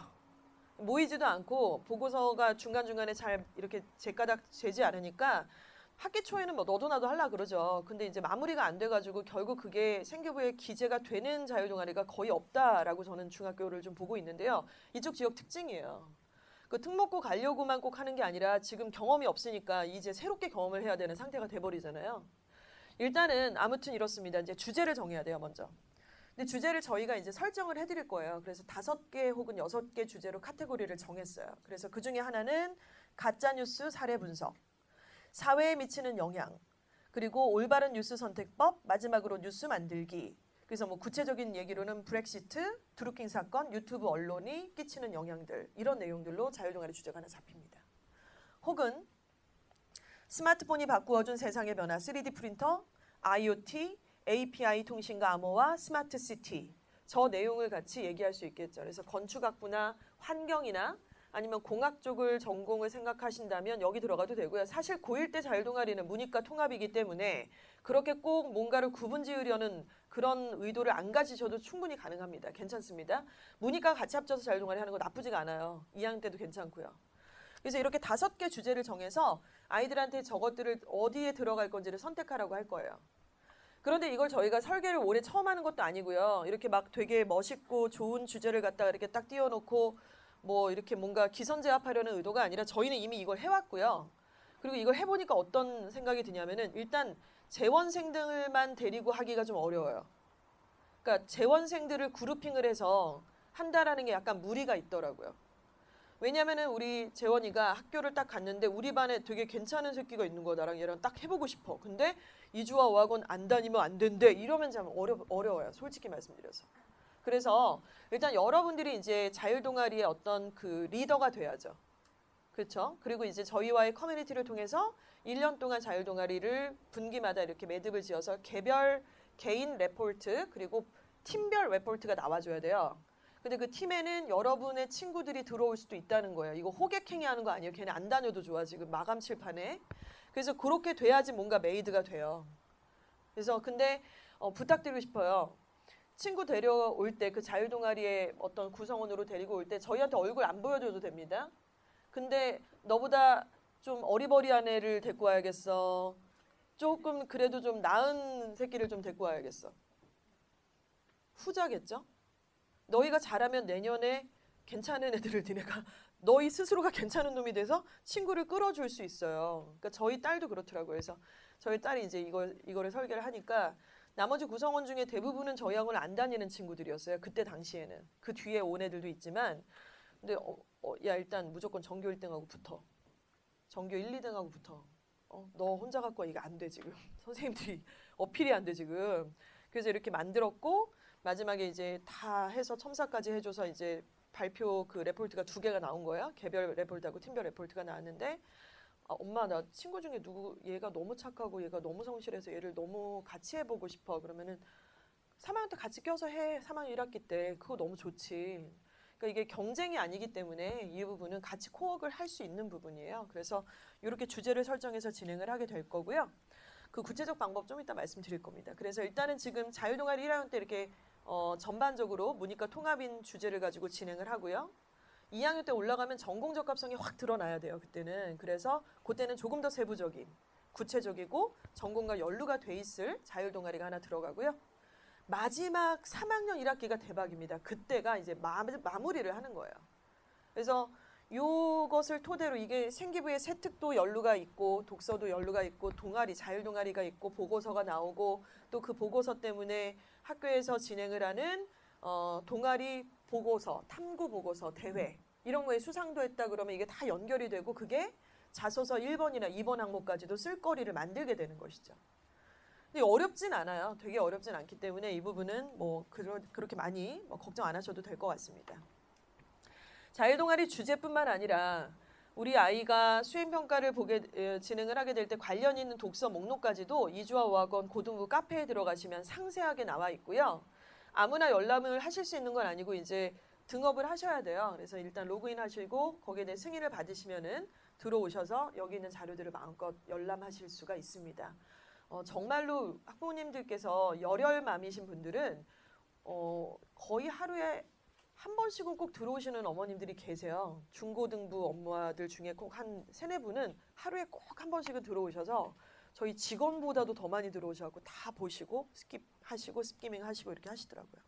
모이지도 않고 보고서가 중간중간에 잘 이렇게 제가닥 재지 않으니까 학기 초에는 뭐 너도 나도 하려고 그러죠. 근데 이제 마무리가 안 돼가지고 결국 그게 생교부에 기재가 되는 자율동아리가 거의 없다라고 저는 중학교를 좀 보고 있는데요. 이쪽 지역 특징이에요. 그 특목고 가려고만 꼭 하는 게 아니라 지금 경험이 없으니까 이제 새롭게 경험을 해야 되는 상태가 돼버리잖아요. 일단은 아무튼 이렇습니다. 이제 주제를 정해야 돼요, 먼저. 근데 주제를 저희가 이제 설정을 해드릴 거예요. 그래서 5개 혹은 6개 주제로 카테고리를 정했어요. 그래서 그 중에 하나는 가짜뉴스 사례 분석, 사회에 미치는 영향, 그리고 올바른 뉴스 선택법, 마지막으로 뉴스 만들기. 그래서 뭐 구체적인 얘기로는 브렉시트, 드루킹 사건, 유튜브 언론이 끼치는 영향들 이런 내용들로 자율동아리 주제가 하나 잡힙니다. 혹은 스마트폰이 바꾸어준 세상의 변화, 3D 프린터, IoT, API 통신과 암호화, 스마트 시티 저 내용을 같이 얘기할 수 있겠죠. 그래서 건축학부나 환경이나 아니면 공학 쪽을 전공을 생각하신다면 여기 들어가도 되고요. 사실 고1 때 자율동아리는 문이과 통합이기 때문에 그렇게 꼭 뭔가를 구분 지으려는 그런 의도를 안 가지셔도 충분히 가능합니다. 괜찮습니다. 문이과 같이 합쳐서 자율동아리 하는 거 나쁘지가 않아요. 2학년 때도 괜찮고요. 그래서 이렇게 5개 주제를 정해서 아이들한테 저것들을 어디에 들어갈 건지를 선택하라고 할 거예요. 그런데 이걸 저희가 설계를 올해 처음 하는 것도 아니고요. 이렇게 막 되게 멋있고 좋은 주제를 갖다가 이렇게 딱 띄워놓고 뭐 이렇게 뭔가 기선제압하려는 의도가 아니라 저희는 이미 이걸 해왔고요. 그리고 이걸 해보니까 어떤 생각이 드냐면은 일단 재원생들만 데리고 하기가 좀 어려워요. 그러니까 재원생들을 그룹핑을 해서 한다라는 게 약간 무리가 있더라고요. 왜냐면은 우리 재원이가 학교를 딱 갔는데 우리 반에 되게 괜찮은 새끼가 있는 거야. 나랑 얘랑 딱 해보고 싶어. 근데 2주와 5학원 안 다니면 안 된대. 이러면 참 어려워요. 솔직히 말씀드려서. 그래서 일단 여러분들이 이제 자율동아리의 어떤 그 리더가 돼야죠. 그렇죠? 그리고 이제 저희와의 커뮤니티를 통해서 1년 동안 자율동아리를 분기마다 이렇게 매듭을 지어서 개별 개인 레포트 그리고 팀별 레포트가 나와줘야 돼요. 근데 그 팀에는 여러분의 친구들이 들어올 수도 있다는 거예요. 이거 호객행위 하는 거 아니에요. 걔네 안 다녀도 좋아. 지금 마감 칠판에. 그래서 그렇게 돼야지 뭔가 메이드가 돼요. 그래서 근데 부탁드리고 싶어요. 친구 데려올 때 그 자율동아리의 어떤 구성원으로 데리고 올 때 저희한테 얼굴 안 보여줘도 됩니다. 근데 너보다 좀 어리버리한 애를 데리고 와야겠어. 조금 그래도 좀 나은 새끼를 좀 데리고 와야겠어. 후자겠죠? 너희가 잘하면 내년에 괜찮은 애들을 니네가 너희 스스로가 괜찮은 놈이 돼서 친구를 끌어줄 수 있어요. 그러니까 저희 딸도 그렇더라고요. 그래서 저희 딸이 이제 이거를 설계를 하니까 나머지 구성원 중에 대부분은 저희 학원을 안 다니는 친구들이었어요. 그때 당시에는. 그 뒤에 온 애들도 있지만 근데 야 일단 무조건 전교 1등하고 붙어. 전교 1, 2등하고 붙어. 너 혼자 갖고 와. 이게 안 돼 지금. 선생님들이 어필이 안 돼 지금. 그래서 이렇게 만들었고 마지막에 이제 다 해서 첨삭까지 해줘서 이제 발표 그 레포트가 2개가 나온 거예요. 개별 레포트하고 팀별 레포트가 나왔는데 엄마 나 친구 중에 얘가 너무 착하고 얘가 너무 성실해서 얘를 너무 같이 해보고 싶어. 그러면은 3학년 때 같이 껴서 해. 3학년 1학기 때. 그거 너무 좋지. 그러니까 이게 경쟁이 아니기 때문에 이 부분은 같이 코워크를 할 수 있는 부분이에요. 그래서 이렇게 주제를 설정해서 진행을 하게 될 거고요. 그 구체적 방법 좀 이따 말씀드릴 겁니다. 그래서 일단은 지금 자율동아리 1학년 때 이렇게 전반적으로 문이과 통합인 주제를 가지고 진행을 하고요. 2학년 때 올라가면 전공 적합성이 확 드러나야 돼요. 그때는. 그래서 그때는 조금 더 세부적인, 구체적이고 전공과 연루가 돼 있을 자율동아리가 하나 들어가고요. 마지막 3학년 1학기가 대박입니다. 그때가 이제 마무리를 하는 거예요. 그래서 요것을 토대로 이게 생기부에 세특도 연루가 있고 독서도 연루가 있고 동아리, 자율동아리가 있고 보고서가 나오고 또 그 보고서 때문에 학교에서 진행을 하는 동아리 보고서, 탐구 보고서, 대회 이런 거에 수상도 했다 그러면 이게 다 연결이 되고 그게 자소서 1번이나 2번 항목까지도 쓸거리를 만들게 되는 것이죠. 근데 어렵진 않아요. 되게 어렵진 않기 때문에 이 부분은 뭐 그렇게 많이 걱정 안 하셔도 될 것 같습니다. 자율동아리 주제뿐만 아니라 우리 아이가 수행평가를 진행을 하게 될 때 관련 있는 독서 목록까지도 2주와 5학원 고등부 카페에 들어가시면 상세하게 나와 있고요. 아무나 열람을 하실 수 있는 건 아니고 이제 등업을 하셔야 돼요. 그래서 일단 로그인 하시고 거기에 대한 승인을 받으시면은 들어오셔서 여기 있는 자료들을 마음껏 열람하실 수가 있습니다. 정말로 학부모님들께서 열혈맘이신 분들은 거의 하루에 한 번씩은 꼭 들어오시는 어머님들이 계세요. 중고등부 엄마들 중에 꼭 한 3-4분은 하루에 꼭 한 번씩은 들어오셔서 저희 직원보다도 더 많이 들어오셔서 다 보시고 스킵하시고 스키밍 하시고 이렇게 하시더라고요.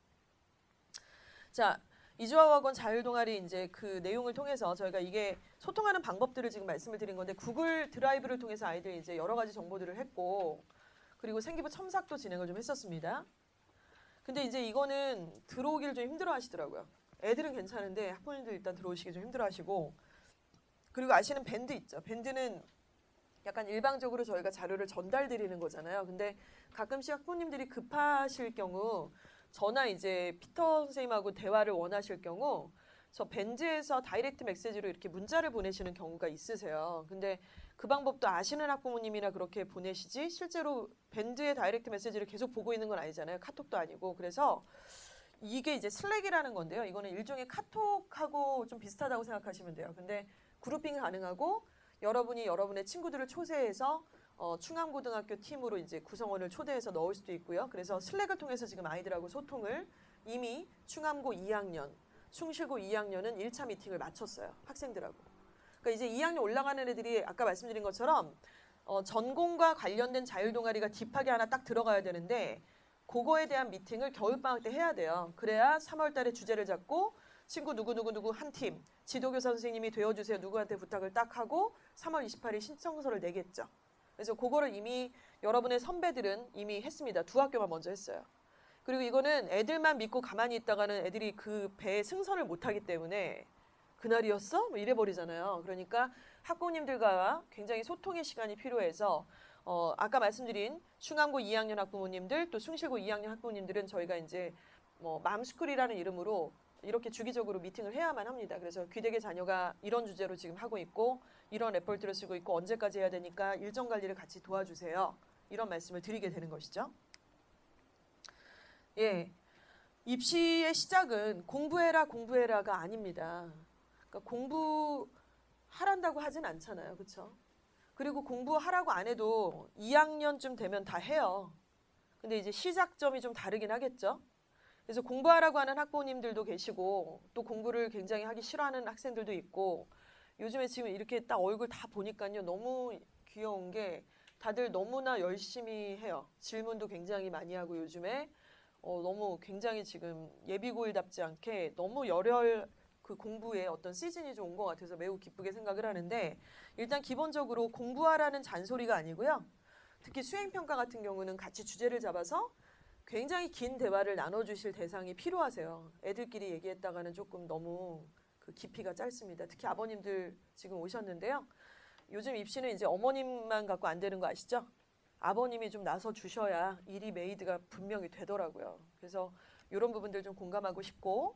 자, 2주와 학원 자율동아리 이제 그 내용을 통해서 저희가 이게 소통하는 방법들을 지금 말씀을 드린 건데 구글 드라이브를 통해서 아이들이 이제 여러 가지 정보들을 했고 그리고 생기부 첨삭도 진행을 좀 했었습니다. 근데 이제 이거는 들어오기를 좀 힘들어 하시더라고요. 애들은 괜찮은데 학부모님들 일단 들어오시기 좀 힘들어 하시고 그리고 아시는 밴드 있죠. 밴드는 약간 일방적으로 저희가 자료를 전달드리는 거잖아요. 근데 가끔씩 학부모님들이 급하실 경우 저나 이제 피터 선생님하고 대화를 원하실 경우 저 밴드에서 다이렉트 메시지로 이렇게 문자를 보내시는 경우가 있으세요. 근데 그 방법도 아시는 학부모님이나 그렇게 보내시지 실제로 밴드의 다이렉트 메시지를 계속 보고 있는 건 아니잖아요. 카톡도 아니고. 그래서 이게 이제 슬랙이라는 건데요. 이거는 일종의 카톡하고 좀 비슷하다고 생각하시면 돼요. 근데 그룹핑 가능하고 여러분이 여러분의 친구들을 초대해서 충암고등학교 팀으로 이제 구성원을 초대해서 넣을 수도 있고요. 그래서 슬랙을 통해서 지금 아이들하고 소통을 이미 충암고 2학년, 숭실고 2학년은 1차 미팅을 마쳤어요. 학생들하고. 그러니까 이제 2학년 올라가는 애들이 아까 말씀드린 것처럼 전공과 관련된 자율동아리가 딥하게 하나 딱 들어가야 되는데 그거에 대한 미팅을 겨울방학 때 해야 돼요. 그래야 3월 달에 주제를 잡고 친구 누구 한 팀, 지도교사 선생님이 되어주세요. 누구한테 부탁을 딱 하고 3월 28일 신청서를 내겠죠. 그래서 그거를 이미 여러분의 선배들은 이미 했습니다. 두 학교만 먼저 했어요. 그리고 이거는 애들만 믿고 가만히 있다가는 애들이 그 배에 승선을 못하기 때문에 그날이었어? 뭐 이래버리잖아요. 그러니까 학부모님들과 굉장히 소통의 시간이 필요해서 아까 말씀드린 충암고 2학년 학부모님들 또 숭실고 2학년 학부모님들은 저희가 이제 뭐 맘스쿨이라는 이름으로 이렇게 주기적으로 미팅을 해야만 합니다. 그래서 귀대계 자녀가 이런 주제로 지금 하고 있고 이런 레포트를 쓰고 있고 언제까지 해야 되니까 일정 관리를 같이 도와주세요. 이런 말씀을 드리게 되는 것이죠. 예, 입시의 시작은 공부해라가 아닙니다. 그러니까 공부하란다고 하진 않잖아요. 그렇죠? 그리고 공부하라고 안 해도 2학년쯤 되면 다 해요. 근데 이제 시작점이 좀 다르긴 하겠죠. 그래서 공부하라고 하는 학부모님들도 계시고 또 공부를 굉장히 하기 싫어하는 학생들도 있고 요즘에 지금 이렇게 딱 얼굴 다 보니까요. 너무 귀여운 게 다들 너무나 열심히 해요. 질문도 굉장히 많이 하고 요즘에 너무 굉장히 지금 예비고일답지 않게 너무 열혈 그 공부에 어떤 시즌이 좀 온 것 같아서 매우 기쁘게 생각을 하는데 일단 기본적으로 공부하라는 잔소리가 아니고요. 특히 수행평가 같은 경우는 같이 주제를 잡아서 굉장히 긴 대화를 나눠주실 대상이 필요하세요. 애들끼리 얘기했다가는 조금 너무 그 깊이가 짧습니다. 특히 아버님들 지금 오셨는데요. 요즘 입시는 이제 어머님만 갖고 안 되는 거 아시죠? 아버님이 좀 나서 주셔야 일이 메이드가 분명히 되더라고요. 그래서 이런 부분들 좀 공감하고 싶고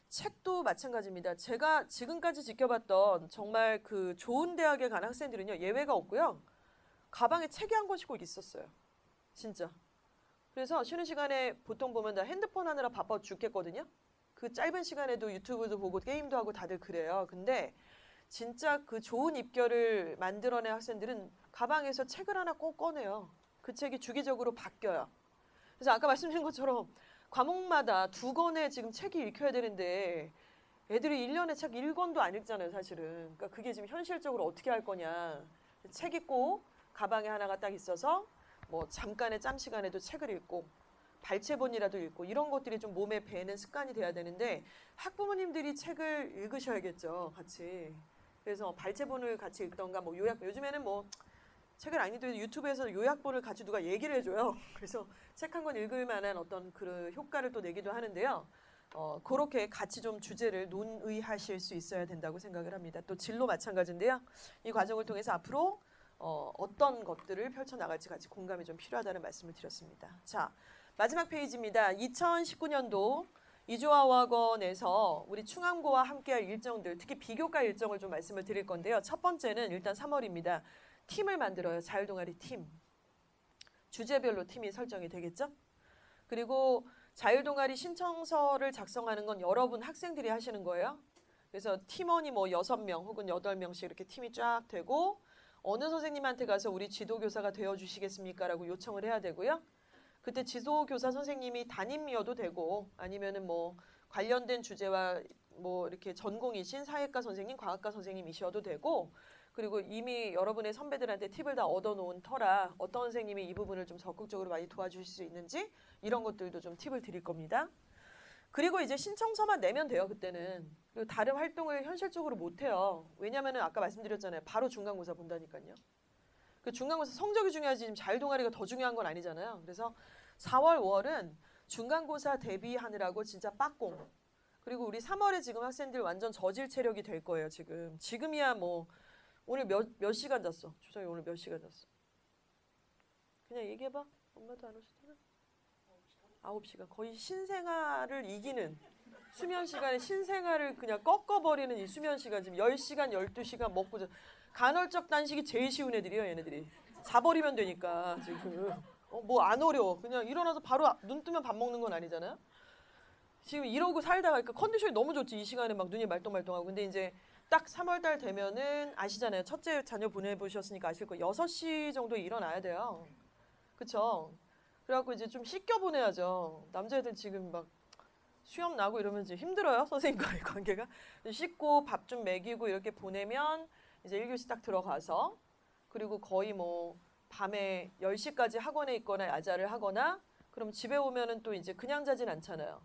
책도 마찬가지입니다. 제가 지금까지 지켜봤던 정말 그 좋은 대학에 간 학생들은요. 예외가 없고요. 가방에 책이 한 권씩 꼭 있었어요. 진짜. 그래서 쉬는 시간에 보통 보면 다 핸드폰 하느라 바빠 죽겠거든요. 그 짧은 시간에도 유튜브도 보고 게임도 하고 다들 그래요. 근데 진짜 그 좋은 입결을 만들어낸 학생들은 가방에서 책을 하나 꼭 꺼내요. 그 책이 주기적으로 바뀌어요. 그래서 아까 말씀드린 것처럼 과목마다 2권의 지금 책이 읽혀야 되는데 애들이 1년에 책 1권도 안 읽잖아요, 사실은. 그러니까 그게 지금 현실적으로 어떻게 할 거냐. 책 읽고 가방에 하나가 딱 있어서 뭐 잠깐의 짬 시간에도 책을 읽고 발췌본이라도 읽고 이런 것들이 좀 몸에 배는 습관이 돼야 되는데 학부모님들이 책을 읽으셔야겠죠, 같이. 그래서 발췌본을 같이 읽던가 뭐 요약 요즘에는 뭐 책을 안 읽더라도 유튜브에서 요약본을 같이 누가 얘기를 해줘요. 그래서 책 한 권 읽을 만한 어떤 그 효과를 또 내기도 하는데요. 그렇게 같이 좀 주제를 논의하실 수 있어야 된다고 생각을 합니다. 또 진로 마찬가지인데요. 이 과정을 통해서 앞으로 어떤 것들을 펼쳐나갈지 같이 공감이 좀 필요하다는 말씀을 드렸습니다. 자, 마지막 페이지입니다. 2019년도 이조아학원에서 우리 충암고와 함께할 일정들, 특히 비교과 일정을 좀 말씀을 드릴 건데요. 첫 번째는 일단 3월입니다. 팀을 만들어요. 자율동아리 팀. 주제별로 팀이 설정이 되겠죠? 그리고 자율동아리 신청서를 작성하는 건 여러분 학생들이 하시는 거예요. 그래서 팀원이 뭐 6명 혹은 8명씩 이렇게 팀이 쫙 되고 어느 선생님한테 가서 우리 지도교사가 되어주시겠습니까? 라고 요청을 해야 되고요. 그때 지도교사 선생님이 담임이어도 되고 아니면은 뭐 관련된 주제와 뭐 이렇게 전공이신 사회과 선생님, 과학과 선생님이셔도 되고 그리고 이미 여러분의 선배들한테 팁을 다 얻어놓은 터라 어떤 선생님이 이 부분을 좀 적극적으로 많이 도와주실 수 있는지 이런 것들도 좀 팁을 드릴 겁니다. 그리고 이제 신청서만 내면 돼요, 그때는. 그리고 다른 활동을 현실적으로 못해요. 왜냐면은 아까 말씀드렸잖아요. 바로 중간고사 본다니까요. 그 중간고사 성적이 중요하지 지금 자율동아리가 더 중요한 건 아니잖아요. 그래서 4월, 5월은 중간고사 대비하느라고 진짜 빡공. 그리고 우리 3월에 지금 학생들 완전 저질 체력이 될 거예요, 지금. 지금이야 뭐 오늘 몇 시간 잤어? 주성이 오늘 몇 시간 잤어? 그냥 얘기해봐. 엄마도 안 오셨잖아. 9시간. 거의 신생아를 이기는 수면 시간에 신생아를 그냥 꺾어버리는 이 수면 시간 지금 10시간, 12시간 먹고 간헐적 단식이 제일 쉬운 애들이에요, 얘네들이. 자버리면 되니까 지금. 뭐 안 어려워. 그냥 일어나서 바로 눈 뜨면 밥 먹는 건 아니잖아요. 지금 이러고 살다가 그 컨디션이 너무 좋지. 이 시간에 막 눈이 말똥말똥하고. 근데 이제 딱 3월 달 되면은 아시잖아요. 첫째 자녀 보내보셨으니까 아실 거예요. 6시 정도에 일어나야 돼요. 그쵸? 그래갖고 이제 좀 씻겨 보내야죠. 남자애들 지금 막 수염 나고 이러면 이제 힘들어요. 선생님과의 관계가. 씻고 밥 좀 먹이고 이렇게 보내면 이제 1교시 딱 들어가서 그리고 거의 뭐 밤에 10시까지 학원에 있거나 야자를 하거나 그럼 집에 오면은 또 이제 그냥 자진 않잖아요.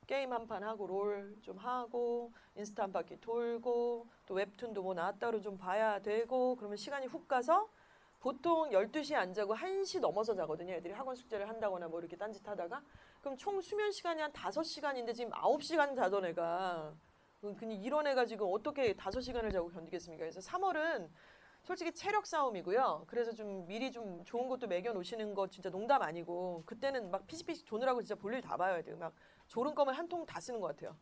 게임 한 판 하고 롤 좀 하고 인스타 한 바퀴 돌고 또 웹툰도 뭐 나왔다 그러면 좀 봐야 되고 그러면 시간이 훅 가서 보통 12시에 안 자고 1시 넘어서 자거든요. 애들이 학원 숙제를 한다거나 뭐 이렇게 딴짓 하다가 그럼 총 수면 시간이 한 5시간인데 지금 9시간 자던 애가 그냥 이런 애가 지금 어떻게 5시간을 자고 견디겠습니까? 그래서 3월은 솔직히 체력 싸움이고요. 그래서 좀 미리 좀 좋은 것도 먹여 놓으시는 거 진짜 농담 아니고 그때는 막 피시피시 조느라고 진짜 볼일 다 봐야 돼요. 막 조른껌을 한 통 다 쓰는 것 같아요.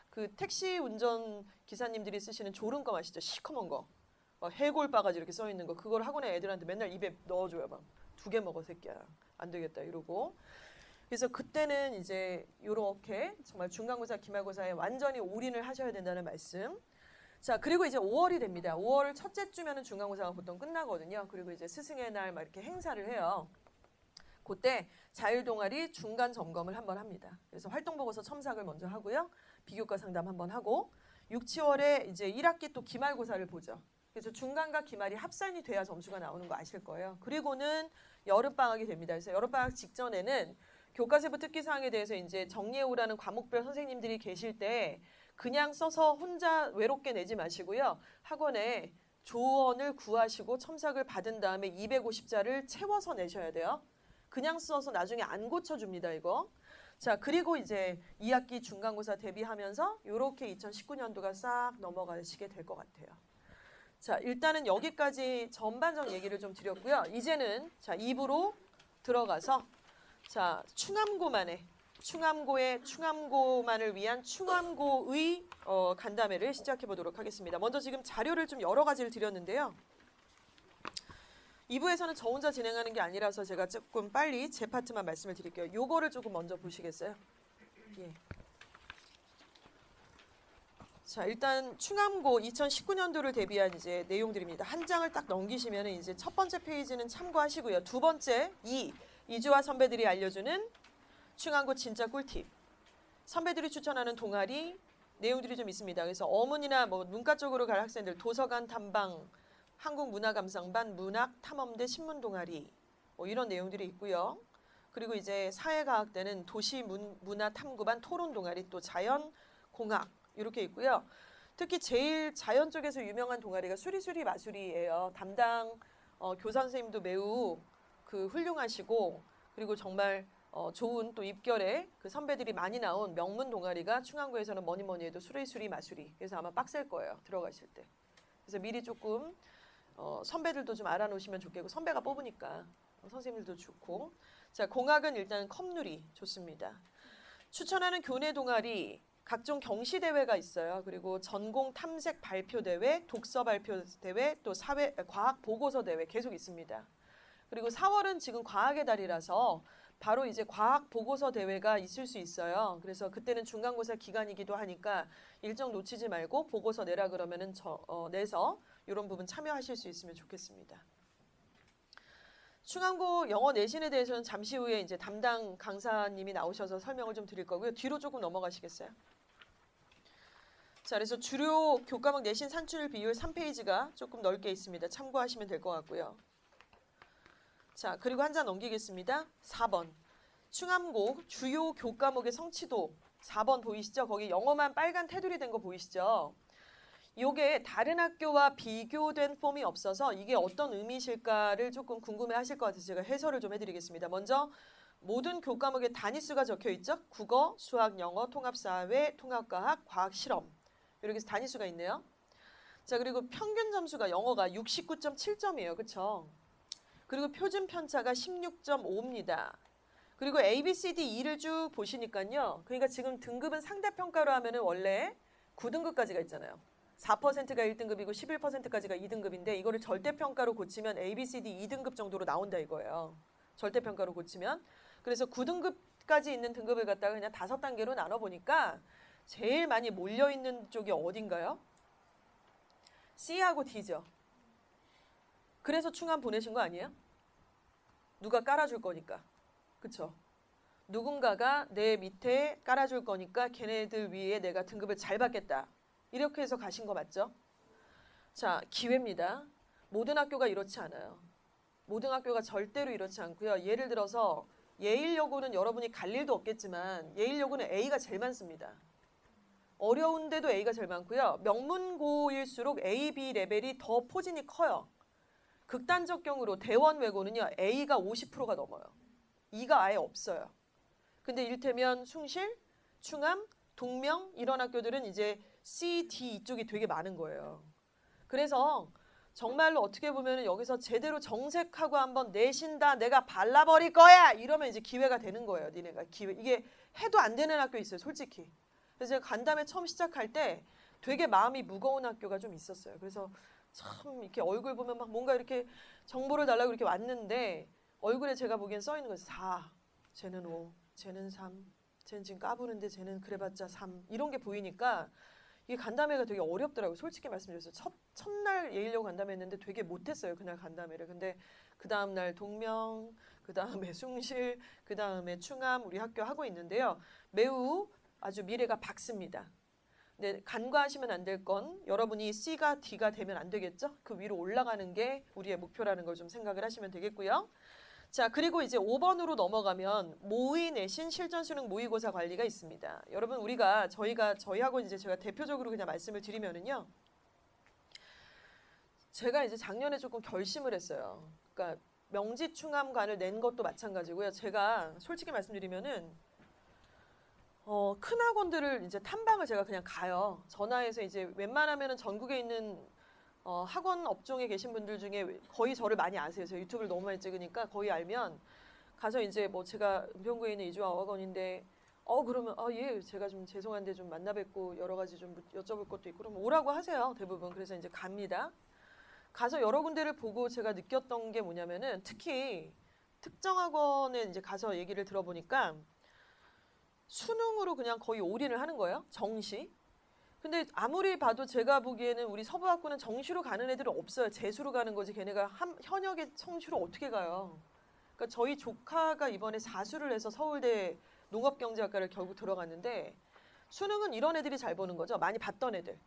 그 택시 운전 기사님들이 쓰시는 조른껌 아시죠? 시커먼 거. 막 해골 바가지 이렇게 써 있는 거. 그걸 학원에 애들한테 맨날 입에 넣어줘요. 막 2개 먹어 새끼야. 안 되겠다 이러고. 그래서 그때는 이제 요렇게 정말 중간고사, 기말고사에 완전히 올인을 하셔야 된다는 말씀. 자, 그리고 이제 5월이 됩니다. 5월 첫째 주면은 중간고사가 보통 끝나거든요. 그리고 이제 스승의 날 막 이렇게 행사를 해요. 그때 자율동아리 중간 점검을 한번 합니다. 그래서 활동보고서 첨삭을 먼저 하고요. 비교과 상담 한번 하고 6, 7월에 이제 1학기 또 기말고사를 보죠. 그래서 중간과 기말이 합산이 돼야 점수가 나오는 거 아실 거예요. 그리고는 여름방학이 됩니다. 그래서 여름방학 직전에는 교과세부 특기사항에 대해서 이제 정리해오라는 과목별 선생님들이 계실 때 그냥 써서 혼자 외롭게 내지 마시고요. 학원에 조언을 구하시고 첨삭을 받은 다음에 250자를 채워서 내셔야 돼요. 그냥 써서 나중에 안 고쳐줍니다, 이거. 자, 그리고 이제 2학기 중간고사 대비하면서 이렇게 2019년도가 싹 넘어가시게 될 것 같아요. 자, 일단은 여기까지 전반적 얘기를 좀 드렸고요. 이제는 자, 2부로 들어가서 자, 충암고만의 충암고만을 위한 충암고의 간담회를 시작해 보도록 하겠습니다. 먼저 지금 자료를 좀 여러 가지를 드렸는데요. 2부에서는 저 혼자 진행하는 게 아니라서 제가 조금 빨리 제 파트만 말씀을 드릴게요. 요거를 조금 먼저 보시겠어요? 예. 자, 일단 충암고 2019년도를 대비한 이제 내용들입니다. 한 장을 딱 넘기시면 이제 첫 번째 페이지는 참고하시고요. 두 번째, 이주화 선배들이 알려주는 충암고 진짜 꿀팁. 선배들이 추천하는 동아리 내용들이 좀 있습니다. 그래서 어문이나 뭐 문과 쪽으로 갈 학생들 도서관 탐방, 한국문화감상반, 문학탐험대 신문동아리 뭐 이런 내용들이 있고요. 그리고 이제 사회과학대는 도시문화탐구반 토론동아리 또 자연공학 이렇게 있고요. 특히 제일 자연 쪽에서 유명한 동아리가 수리수리 마수리예요. 담당 교사 선생님도 매우 훌륭하시고 그리고 정말 좋은 또 입결에 그 선배들이 많이 나온 명문 동아리가 충암고에서는 뭐니 해도 수리수리 마수리. 그래서 아마 빡셀 거예요. 들어가실 때. 그래서 미리 조금 선배들도 좀 알아놓으시면 좋겠고 선배가 뽑으니까 선생님들도 좋고. 자, 공학은 일단 컵누리 좋습니다. 추천하는 교내 동아리 각종 경시 대회가 있어요. 그리고 전공 탐색 발표 대회, 독서 발표 대회, 또 사회 과학 보고서 대회 계속 있습니다. 그리고 4월은 지금 과학의 달이라서 바로 이제 과학 보고서 대회가 있을 수 있어요. 그래서 그때는 중간고사 기간이기도 하니까 일정 놓치지 말고 보고서 내라 그러면은 내서 이런 부분 참여하실 수 있으면 좋겠습니다. 충암고 영어 내신에 대해서는 잠시 후에 이제 담당 강사님이 나오셔서 설명을 좀 드릴 거고요. 뒤로 조금 넘어가시겠어요? 자, 그래서 주요 교과목 내신 산출 비율 3페이지가 조금 넓게 있습니다. 참고하시면 될 것 같고요. 자, 그리고 한 장 넘기겠습니다. 4번. 충암고 주요 교과목의 성취도 4번 보이시죠? 거기 영어만 빨간 테두리 된 거 보이시죠? 이게 다른 학교와 비교된 폼이 없어서 이게 어떤 의미실까를 조금 궁금해하실 것 같아서 제가 해설을 좀 해드리겠습니다. 먼저 모든 교과목에 단위수가 적혀 있죠? 국어, 수학, 영어, 통합사회, 통합과학, 과학실험 이렇게 해서 단위수가 있네요. 자, 그리고 평균 점수가 영어가 69.7점이에요. 그렇죠? 그리고 표준 편차가 16.5입니다. 그리고 A, B, C, D, E를 쭉 보시니까요. 그러니까 지금 등급은 상대평가로 하면은 원래 9등급까지가 있잖아요. 4%가 1등급이고 11%까지가 2등급인데 이거를 절대평가로 고치면 A, B, C, D 2등급 정도로 나온다 이거예요. 절대평가로 고치면. 그래서 9등급 10까지 있는 등급을 갖다가 그냥 5단계로 나눠보니까 제일 많이 몰려있는 쪽이 어딘가요? C하고 D죠. 그래서 충암 보내신 거 아니에요? 누가 깔아줄 거니까. 그쵸? 누군가가 내 밑에 깔아줄 거니까 걔네들 위에 내가 등급을 잘 받겠다. 이렇게 해서 가신 거 맞죠? 자, 기회입니다. 모든 학교가 이렇지 않아요. 모든 학교가 절대로 이렇지 않고요. 예를 들어서 예일여고는 여러분이 갈 일도 없겠지만 예일여고는 A가 제일 많습니다. 어려운데도 A가 제일 많고요. 명문고일수록 A, B 레벨이 더 포진이 커요. 극단적 경우로 대원 외고는요. A가 50%가 넘어요. E가 아예 없어요. 근데 이를테면 숭실, 충암, 동명 이런 학교들은 이제 C, D 이쪽이 되게 많은 거예요. 그래서 정말로 어떻게 보면 여기서 제대로 정색하고 한번 내신다, 내가 발라버릴 거야 이러면 이제 기회가 되는 거예요. 니네가 기회. 이게 해도 안 되는 학교 있어요. 솔직히. 그래서 제가 간담회 처음 시작할 때 되게 마음이 무거운 학교가 좀 있었어요. 그래서 참 이렇게 얼굴 보면 막 뭔가 이렇게 정보를 달라고 이렇게 왔는데 얼굴에 제가 보기엔 써 있는 거예요. 4, 쟤는 5, 쟤는 3, 쟤는 지금 까부는데 쟤는 그래봤자 3 이런 게 보이니까 이게 간담회가 되게 어렵더라고요. 솔직히 말씀드렸어요. 첫날 예일여고 간담회 했는데 되게 못했어요. 그날 간담회를. 근데 그 다음날 동명, 그 다음에 숭실, 그 다음에 충암 우리 학교 하고 있는데요. 매우 아주 미래가 밝습니다. 근데 간과하시면 안 될 건 여러분이 C가 D가 되면 안 되겠죠? 그 위로 올라가는 게 우리의 목표라는 걸 좀 생각을 하시면 되겠고요. 자, 그리고 이제 5번으로 넘어가면 모의 내신 실전 수능 모의고사 관리가 있습니다. 여러분 저희하고 이제 제가 대표적으로 그냥 말씀을 드리면은요. 제가 이제 작년에 조금 결심을 했어요. 그러니까 명지충암관을 낸 것도 마찬가지고요. 제가 솔직히 말씀드리면은 큰 학원들을 이제 탐방을 제가 그냥 가요. 전화해서 이제 웬만하면은 전국에 있는 학원 업종에 계신 분들 중에 거의 저를 많이 아세요. 제가 유튜브를 너무 많이 찍으니까 거의 알면 가서 이제 뭐 제가 은평구에 있는 이주어학원인데 그러면 예 제가 좀 죄송한데 좀 만나 뵙고 여러 가지 좀 여쭤볼 것도 있고 그러면 오라고 하세요. 대부분. 그래서 이제 갑니다. 가서 여러 군데를 보고 제가 느꼈던 게 뭐냐면은 특히 특정 학원에 이제 가서 얘기를 들어보니까 수능으로 그냥 거의 올인을 하는 거예요. 정시. 근데 아무리 봐도 제가 보기에는 우리 서부학교는 정시로 가는 애들은 없어요. 재수로 가는 거지. 걔네가 현역의 성시로 어떻게 가요. 그러니까 저희 조카가 이번에 4수를 해서 서울대 농업경제학과를 결국 들어갔는데 수능은 이런 애들이 잘 보는 거죠. 많이 봤던 애들.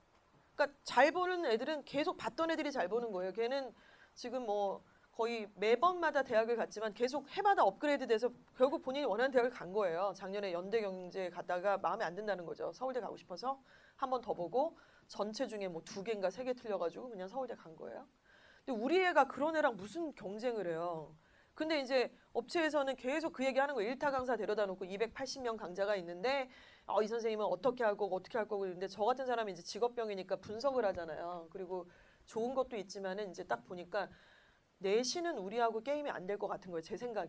그러니까 잘 보는 애들은 계속 봤던 애들이 잘 보는 거예요. 걔는 지금 뭐 거의 매번마다 대학을 갔지만 계속 해마다 업그레이드 돼서 결국 본인이 원하는 대학을 간 거예요. 작년에 연대경제 갔다가 마음에 안 든다는 거죠. 서울대 가고 싶어서 한 번 더 보고 전체 중에 뭐 2개인가 3개 틀려가지고 그냥 서울대 간 거예요. 근데 우리 애가 그런 애랑 무슨 경쟁을 해요. 근데 이제 업체에서는 계속 그 얘기하는 거예요. 1타 강사 데려다 놓고 280명 강자가 있는데 이 선생님은 어떻게 할 거고 어떻게 할 거고 그러는데 저 같은 사람이 이제 직업병이니까 분석을 하잖아요. 그리고 좋은 것도 있지만은 이제 딱 보니까 내신은 우리하고 게임이 안 될 것 같은 거예요. 제 생각에.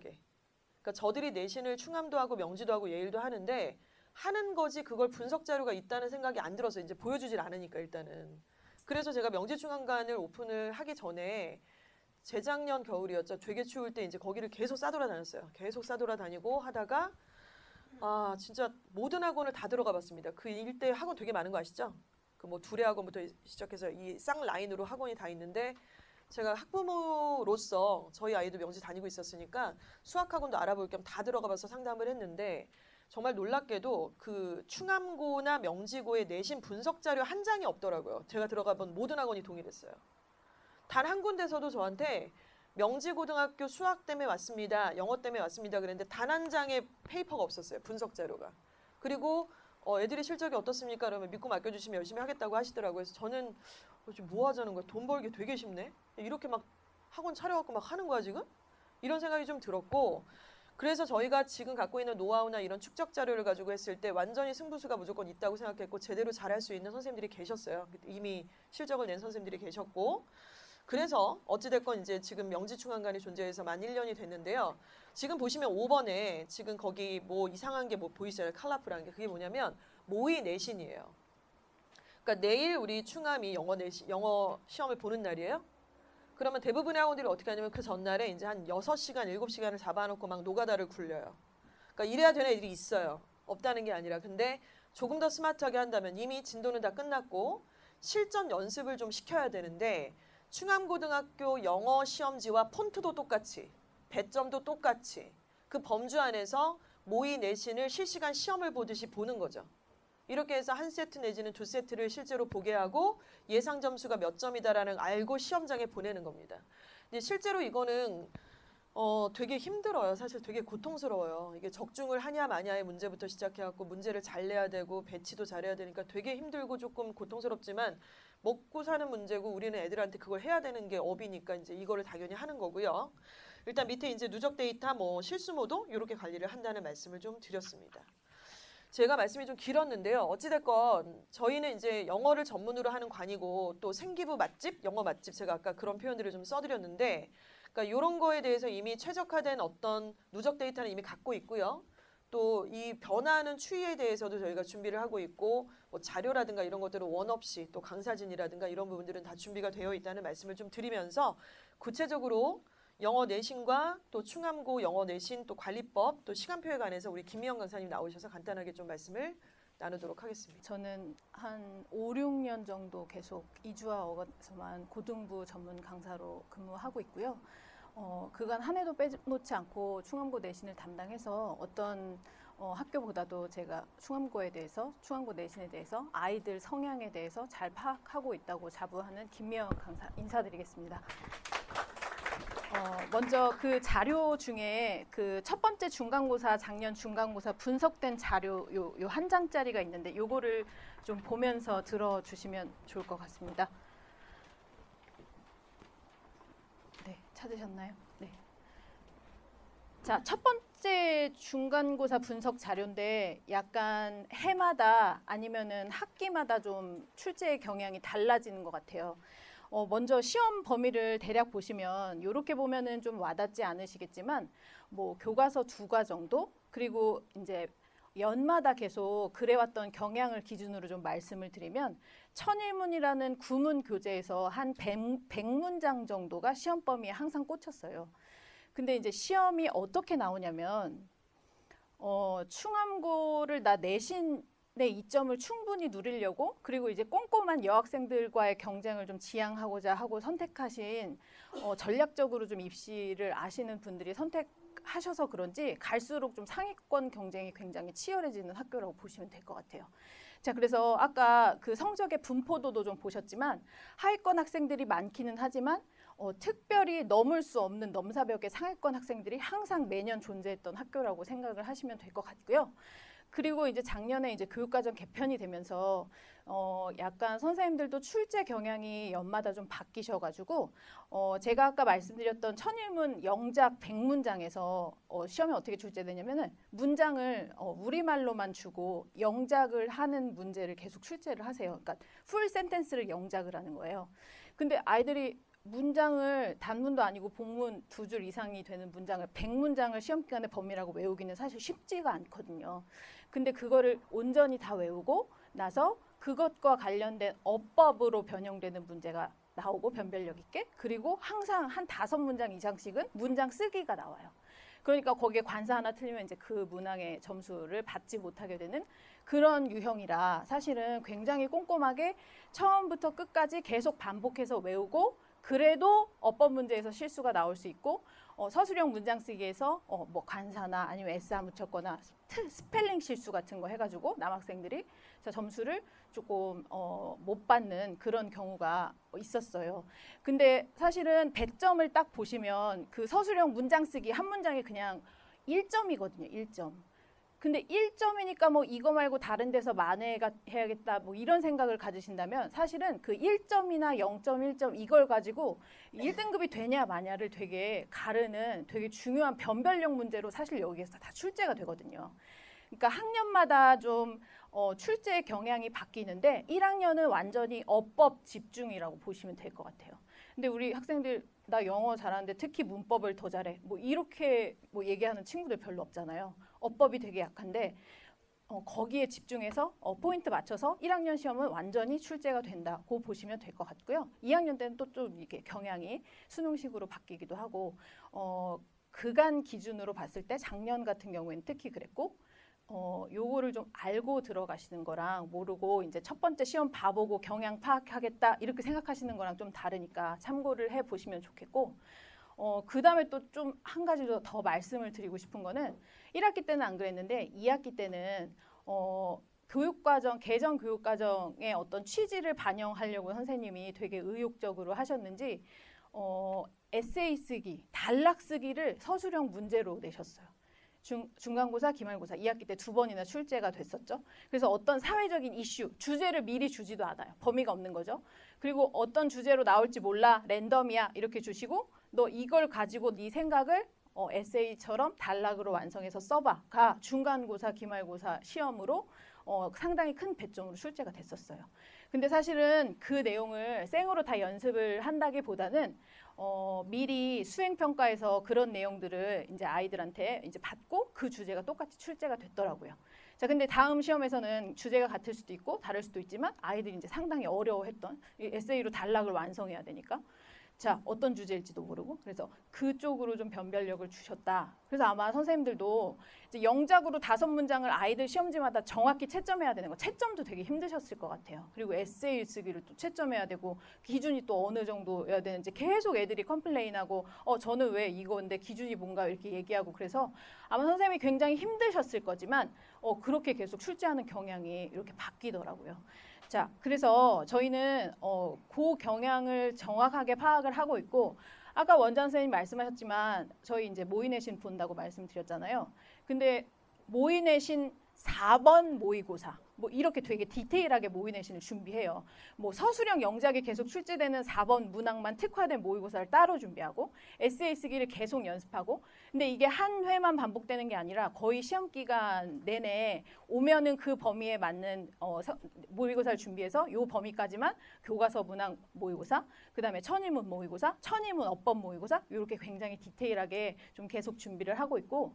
그러니까 저들이 내신을 충암도 하고 명지도 하고 예일도 하는데 하는 거지 그걸 분석 자료가 있다는 생각이 안 들어서 이제 보여주질 않으니까 일단은. 그래서 제가 명지충암관을 오픈을 하기 전에 재작년 겨울이었죠. 되게 추울 때 이제 거기를 계속 싸돌아다녔어요. 계속 싸돌아다니고 하다가 진짜 모든 학원을 다 들어가 봤습니다. 그 일대 학원 되게 많은 거 아시죠? 그 뭐 두레학원부터 시작해서 이 쌍 라인으로 학원이 다 있는데 제가 학부모로서 저희 아이도 명지 다니고 있었으니까 수학학원도 알아볼 겸 다 들어가 봐서 상담을 했는데 정말 놀랍게도 그 충암고나 명지고의 내신 분석 자료 한 장이 없더라고요. 제가 들어가 본 모든 학원이 동일했어요. 단 한 군데서도 저한테 명지고등학교 수학 때문에 왔습니다. 영어 때문에 왔습니다. 그랬는데 단 한 장의 페이퍼가 없었어요. 분석 자료가. 그리고 애들이 실적이 어떻습니까? 그러면 믿고 맡겨주시면 열심히 하겠다고 하시더라고요. 그래서 저는 지금 뭐 하자는 거야? 돈 벌기 되게 쉽네? 이렇게 막 학원 차려갖고 막 하는 거야 지금? 이런 생각이 좀 들었고 그래서 저희가 지금 갖고 있는 노하우나 이런 축적 자료를 가지고 했을 때 완전히 승부수가 무조건 있다고 생각했고 제대로 잘할 수 있는 선생님들이 계셨어요. 이미 실적을 낸 선생님들이 계셨고 그래서 어찌됐건 이제 지금 명지충암관이 존재해서 만 1년이 됐는데요. 지금 보시면 5번에 지금 거기 뭐 이상한 게 뭐 보이시잖아요. 컬러풀한 게. 그게 뭐냐면 모의 내신이에요. 그러니까 내일 우리 충암이 영어 시험을 보는 날이에요. 그러면 대부분의 학원들이 어떻게 하냐면 그 전날에 이제 한 6시간, 7시간을 잡아놓고 막 노가다를 굴려요. 그러니까 이래야 되는 애들이 있어요. 없다는 게 아니라. 근데 조금 더 스마트하게 한다면 이미 진도는 다 끝났고 실전 연습을 좀 시켜야 되는데 충암고등학교 영어 시험지와 폰트도 똑같이 배점도 똑같이 그 범주 안에서 모의 내신을 실시간 시험을 보듯이 보는 거죠. 이렇게 해서 한 세트 내지는 두 세트를 실제로 보게 하고 예상 점수가 몇 점이다라는 알고 시험장에 보내는 겁니다. 근데 실제로 이거는 되게 힘들어요. 사실 되게 고통스러워요. 이게 적중을 하냐 마냐의 문제부터 시작해갖고 문제를 잘 내야 되고 배치도 잘해야 되니까 되게 힘들고 조금 고통스럽지만 먹고 사는 문제고 우리는 애들한테 그걸 해야 되는 게 업이니까 이제 이거를 당연히 하는 거고요. 일단 밑에 이제 누적 데이터, 뭐 실수모도 이렇게 관리를 한다는 말씀을 좀 드렸습니다. 제가 말씀이 좀 길었는데요. 어찌됐건 저희는 이제 영어를 전문으로 하는 관이고 또 생기부 맛집, 영어 맛집 제가 아까 그런 표현들을 좀 써드렸는데 그러니까 이런 거에 대해서 이미 최적화된 어떤 누적 데이터는 이미 갖고 있고요. 또 이 변화하는 추이에 대해서도 저희가 준비를 하고 있고 뭐 자료라든가 이런 것들은 원 없이 또 강사진이라든가 이런 부분들은 다 준비가 되어 있다는 말씀을 좀 드리면서 구체적으로 영어 내신과 또 충암고 영어 내신 또 관리법 또 시간표에 관해서 우리 김미영 강사님 나오셔서 간단하게 좀 말씀을 나누도록 하겠습니다. 저는 한 5, 6년 정도 계속 이주아어에서만 고등부 전문 강사로 근무하고 있고요. 그간 한 해도 빼놓지 않고 충암고 내신을 담당해서 어떤 학교보다도 제가 충암고에 대해서, 충암고 내신에 대해서 아이들 성향에 대해서 잘 파악하고 있다고 자부하는 김미영 강사 인사드리겠습니다. 먼저 그 자료 중에 그 첫 번째 중간고사, 작년 중간고사 분석된 자료 요 한 장짜리가 있는데 요거를 좀 보면서 들어주시면 좋을 것 같습니다. 네, 찾으셨나요? 네. 자, 첫 번째 중간고사 분석 자료인데 약간 해마다 아니면은 학기마다 좀 출제 경향이 달라지는 것 같아요. 먼저 시험 범위를 대략 보시면 이렇게 보면은 좀 와닿지 않으시겠지만 뭐 교과서 2과 정도 그리고 이제 연마다 계속 그래왔던 경향을 기준으로 좀 말씀을 드리면 천일문이라는 구문 교재에서 한 100문장 정도가 시험 범위에 항상 꽂혔어요. 근데 이제 시험이 어떻게 나오냐면 충암고를 나 내신 내 이점을 충분히 누리려고 그리고 이제 꼼꼼한 여학생들과의 경쟁을 좀 지향하고자 하고 선택하신 전략적으로 좀 입시를 아시는 분들이 선택하셔서 그런지 갈수록 좀 상위권 경쟁이 굉장히 치열해지는 학교라고 보시면 될 것 같아요. 자, 그래서 아까 그 성적의 분포도도 좀 보셨지만 하위권 학생들이 많기는 하지만 특별히 넘을 수 없는 넘사벽의 상위권 학생들이 항상 매년 존재했던 학교라고 생각을 하시면 될 것 같고요. 그리고 이제 작년에 이제 교육과정 개편이 되면서 약간 선생님들도 출제 경향이 연마다 좀 바뀌셔가지고 제가 아까 말씀드렸던 천일문 영작 100문장에서 시험에 어떻게 출제되냐면은 문장을 우리말로만 주고 영작을 하는 문제를 계속 출제를 하세요. 그러니까 풀 센텐스를 영작을 하는 거예요. 근데 아이들이 문장을 단문도 아니고 복문 2줄 이상이 되는 문장을 100문장을 시험 기간의 범위라고 외우기는 사실 쉽지가 않거든요. 근데 그거를 온전히 다 외우고 나서 그것과 관련된 어법으로 변형되는 문제가 나오고 변별력 있게 그리고 항상 한 5문장 이상씩은 문장 쓰기가 나와요. 그러니까 거기에 관사 하나 틀리면 이제 그 문항의 점수를 받지 못하게 되는 그런 유형이라 사실은 굉장히 꼼꼼하게 처음부터 끝까지 계속 반복해서 외우고 그래도 어법 문제에서 실수가 나올 수 있고 서술형 문장 쓰기에서 뭐 간사나 아니면 에스아 묻혔거나 스펠링 실수 같은 거 해가지고 남학생들이 점수를 조금 못 받는 그런 경우가 있었어요. 근데 사실은 배점을 딱 보시면 그 서술형 문장 쓰기 한 문장에 그냥 1점이거든요. 1점. 근데 1점이니까 뭐 이거 말고 다른 데서 만회해야겠다 뭐 이런 생각을 가지신다면 사실은 그 1점이나 0.1점 이걸 가지고 1등급이 되냐 마냐를 되게 가르는 되게 중요한 변별력 문제로 사실 여기에서 다 출제가 되거든요. 그러니까 학년마다 좀 출제 경향이 바뀌는데 1학년은 완전히 어법 집중이라고 보시면 될 것 같아요. 근데 우리 학생들 나 영어 잘하는데 특히 문법을 더 잘해 뭐 이렇게 뭐 얘기하는 친구들 별로 없잖아요. 어법이 되게 약한데 거기에 집중해서 포인트 맞춰서 1학년 시험은 완전히 출제가 된다고 보시면 될 것 같고요. 2학년 때는 또 좀 이게 경향이 수능식으로 바뀌기도 하고 그간 기준으로 봤을 때 작년 같은 경우에는 특히 그랬고 요거를 좀 알고 들어가시는 거랑 모르고 이제 첫 번째 시험 봐보고 경향 파악하겠다 이렇게 생각하시는 거랑 좀 다르니까 참고를 해 보시면 좋겠고 그 다음에 또 좀 한 가지 더 말씀을 드리고 싶은 거는 1학기 때는 안 그랬는데 2학기 때는 교육과정, 개정 교육과정의 어떤 취지를 반영하려고 선생님이 되게 의욕적으로 하셨는지 에세이 쓰기, 단락 쓰기를 서술형 문제로 내셨어요. 중간고사, 기말고사 2학기 때 2번이나 출제가 됐었죠. 그래서 어떤 사회적인 이슈, 주제를 미리 주지도 않아요. 범위가 없는 거죠. 그리고 어떤 주제로 나올지 몰라, 랜덤이야 이렇게 주시고 너 이걸 가지고 네 생각을 에세이처럼 단락으로 완성해서 써봐가 중간고사, 기말고사 시험으로 상당히 큰 배점으로 출제가 됐었어요. 근데 사실은 그 내용을 생으로 다 연습을 한다기보다는 미리 수행평가에서 그런 내용들을 이제 아이들한테 이제 받고 그 주제가 똑같이 출제가 됐더라고요. 자, 근데 다음 시험에서는 주제가 같을 수도 있고 다를 수도 있지만 아이들이 이제 상당히 어려워했던 이 에세이로 단락을 완성해야 되니까. 자, 어떤 주제일지도 모르고 그래서 그쪽으로 좀 변별력을 주셨다. 그래서 아마 선생님들도 이제 영작으로 5문장을 아이들 시험지마다 정확히 채점해야 되는 거 채점도 되게 힘드셨을 것 같아요. 그리고 에세이 쓰기를 또 채점해야 되고 기준이 또 어느 정도여야 되는지 계속 애들이 컴플레인하고 저는 왜 이건데 기준이 뭔가 이렇게 얘기하고 그래서 아마 선생님이 굉장히 힘드셨을 거지만 그렇게 계속 출제하는 경향이 이렇게 바뀌더라고요. 자, 그래서 저희는 그 경향을 정확하게 파악을 하고 있고 아까 원장 선생님 말씀하셨지만 저희 이제 모의내신 본다고 말씀드렸잖아요. 근데 모의내신 4번 모의고사 뭐 이렇게 되게 디테일하게 모의내신을 준비해요. 뭐 서술형 영작이 계속 출제되는 4번 문항만 특화된 모의고사를 따로 준비하고 에세이 쓰기를 계속 연습하고 근데 이게 한 회만 반복되는 게 아니라 거의 시험 기간 내내 오면은 그 범위에 맞는 모의고사를 준비해서 요 범위까지만 교과서 문항 모의고사 그다음에 천일문 모의고사, 천일문 어법 모의고사 이렇게 굉장히 디테일하게 좀 계속 준비를 하고 있고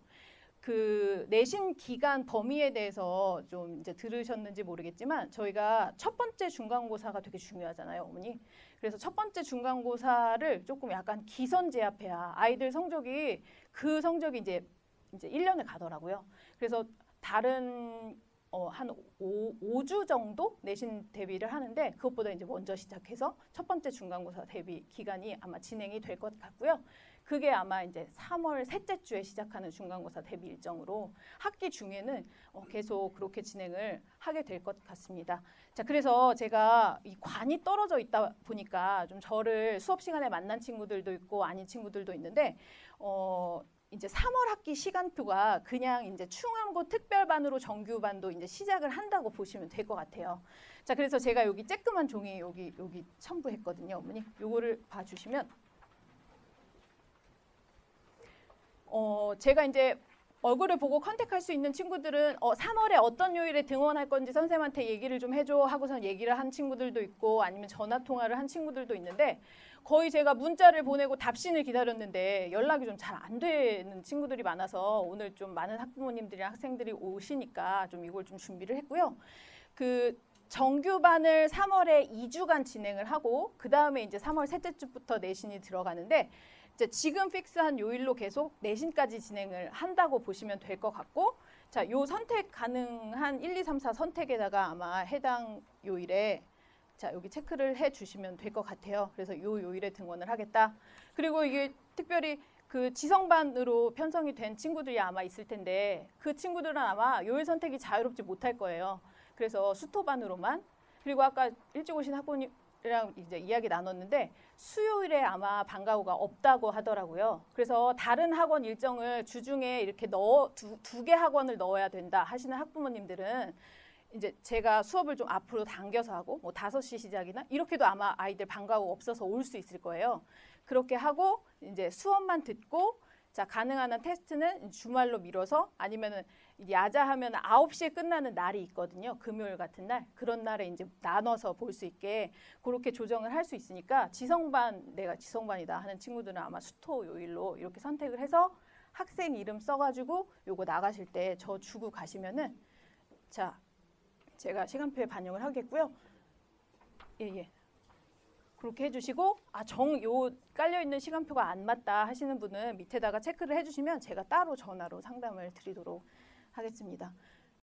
그 내신 기간 범위에 대해서 좀 이제 들으셨는지 모르겠지만 저희가 첫 번째 중간고사가 되게 중요하잖아요, 어머니. 그래서 첫 번째 중간고사를 조금 약간 기선제압해야 아이들 성적이 그 성적이 이제 1년을 가더라고요. 그래서 다른 한 5주 정도 내신 대비를 하는데 그것보다 이제 먼저 시작해서 첫 번째 중간고사 대비 기간이 아마 진행이 될 것 같고요. 그게 아마 이제 3월 셋째 주에 시작하는 중간고사 대비 일정으로 학기 중에는 계속 그렇게 진행을 하게 될 것 같습니다. 자, 그래서 제가 이 관이 떨어져 있다 보니까 좀 저를 수업 시간에 만난 친구들도 있고 아닌 친구들도 있는데 이제 3월 학기 시간표가 그냥 이제 충암고 특별반으로 정규반도 이제 시작을 한다고 보시면 될 것 같아요. 자, 그래서 제가 여기 쬐끄만 종이 여기 첨부했거든요, 어머니. 요거를 봐주시면 제가 이제 얼굴을 보고 컨택할 수 있는 친구들은 3월에 어떤 요일에 등원할 건지 선생님한테 얘기를 좀 해줘 하고선 얘기를 한 친구들도 있고 아니면 전화 통화를 한 친구들도 있는데 거의 제가 문자를 보내고 답신을 기다렸는데 연락이 좀 잘 안 되는 친구들이 많아서 오늘 좀 많은 학부모님들이랑 학생들이 오시니까 좀 이걸 좀 준비를 했고요. 그 정규반을 3월에 2주간 진행을 하고 그 다음에 이제 3월 셋째 주부터 내신이 들어가는데 이제 지금 픽스한 요일로 계속 내신까지 진행을 한다고 보시면 될 것 같고 자, 요 선택 가능한 1, 2, 3, 4 선택에다가 아마 해당 요일에 자, 여기 체크를 해 주시면 될 것 같아요. 그래서 요 요일에 등원을 하겠다. 그리고 이게 특별히 그 지성반으로 편성이 된 친구들이 아마 있을 텐데 그 친구들은 아마 요일 선택이 자유롭지 못할 거예요. 그래서 수토반으로만 그리고 아까 일찍 오신 학부모님이랑 이제 이야기 나눴는데 수요일에 아마 방과후가 없다고 하더라고요. 그래서 다른 학원 일정을 주중에 이렇게 두 개 학원을 넣어야 된다 하시는 학부모님들은 이제 제가 수업을 좀 앞으로 당겨서 하고 뭐 5시 시작이나 이렇게도 아마 아이들 방과후 없어서 올 수 있을 거예요. 그렇게 하고 이제 수업만 듣고 자, 가능한 한 테스트는 주말로 미뤄서 아니면은 야자하면 9시에 끝나는 날이 있거든요. 금요일 같은 날. 그런 날에 이제 나눠서 볼 수 있게 그렇게 조정을 할 수 있으니까 내가 지성반이다 하는 친구들은 아마 수토 요일로 이렇게 선택을 해서 학생 이름 써가지고 요거 나가실 때 저 주고 가시면은 자, 제가 시간표에 반영을 하겠고요. 예. 그렇게 해주시고 요 깔려 있는 시간표가 안 맞다 하시는 분은 밑에다가 체크를 해주시면 제가 따로 전화로 상담을 드리도록 하겠습니다.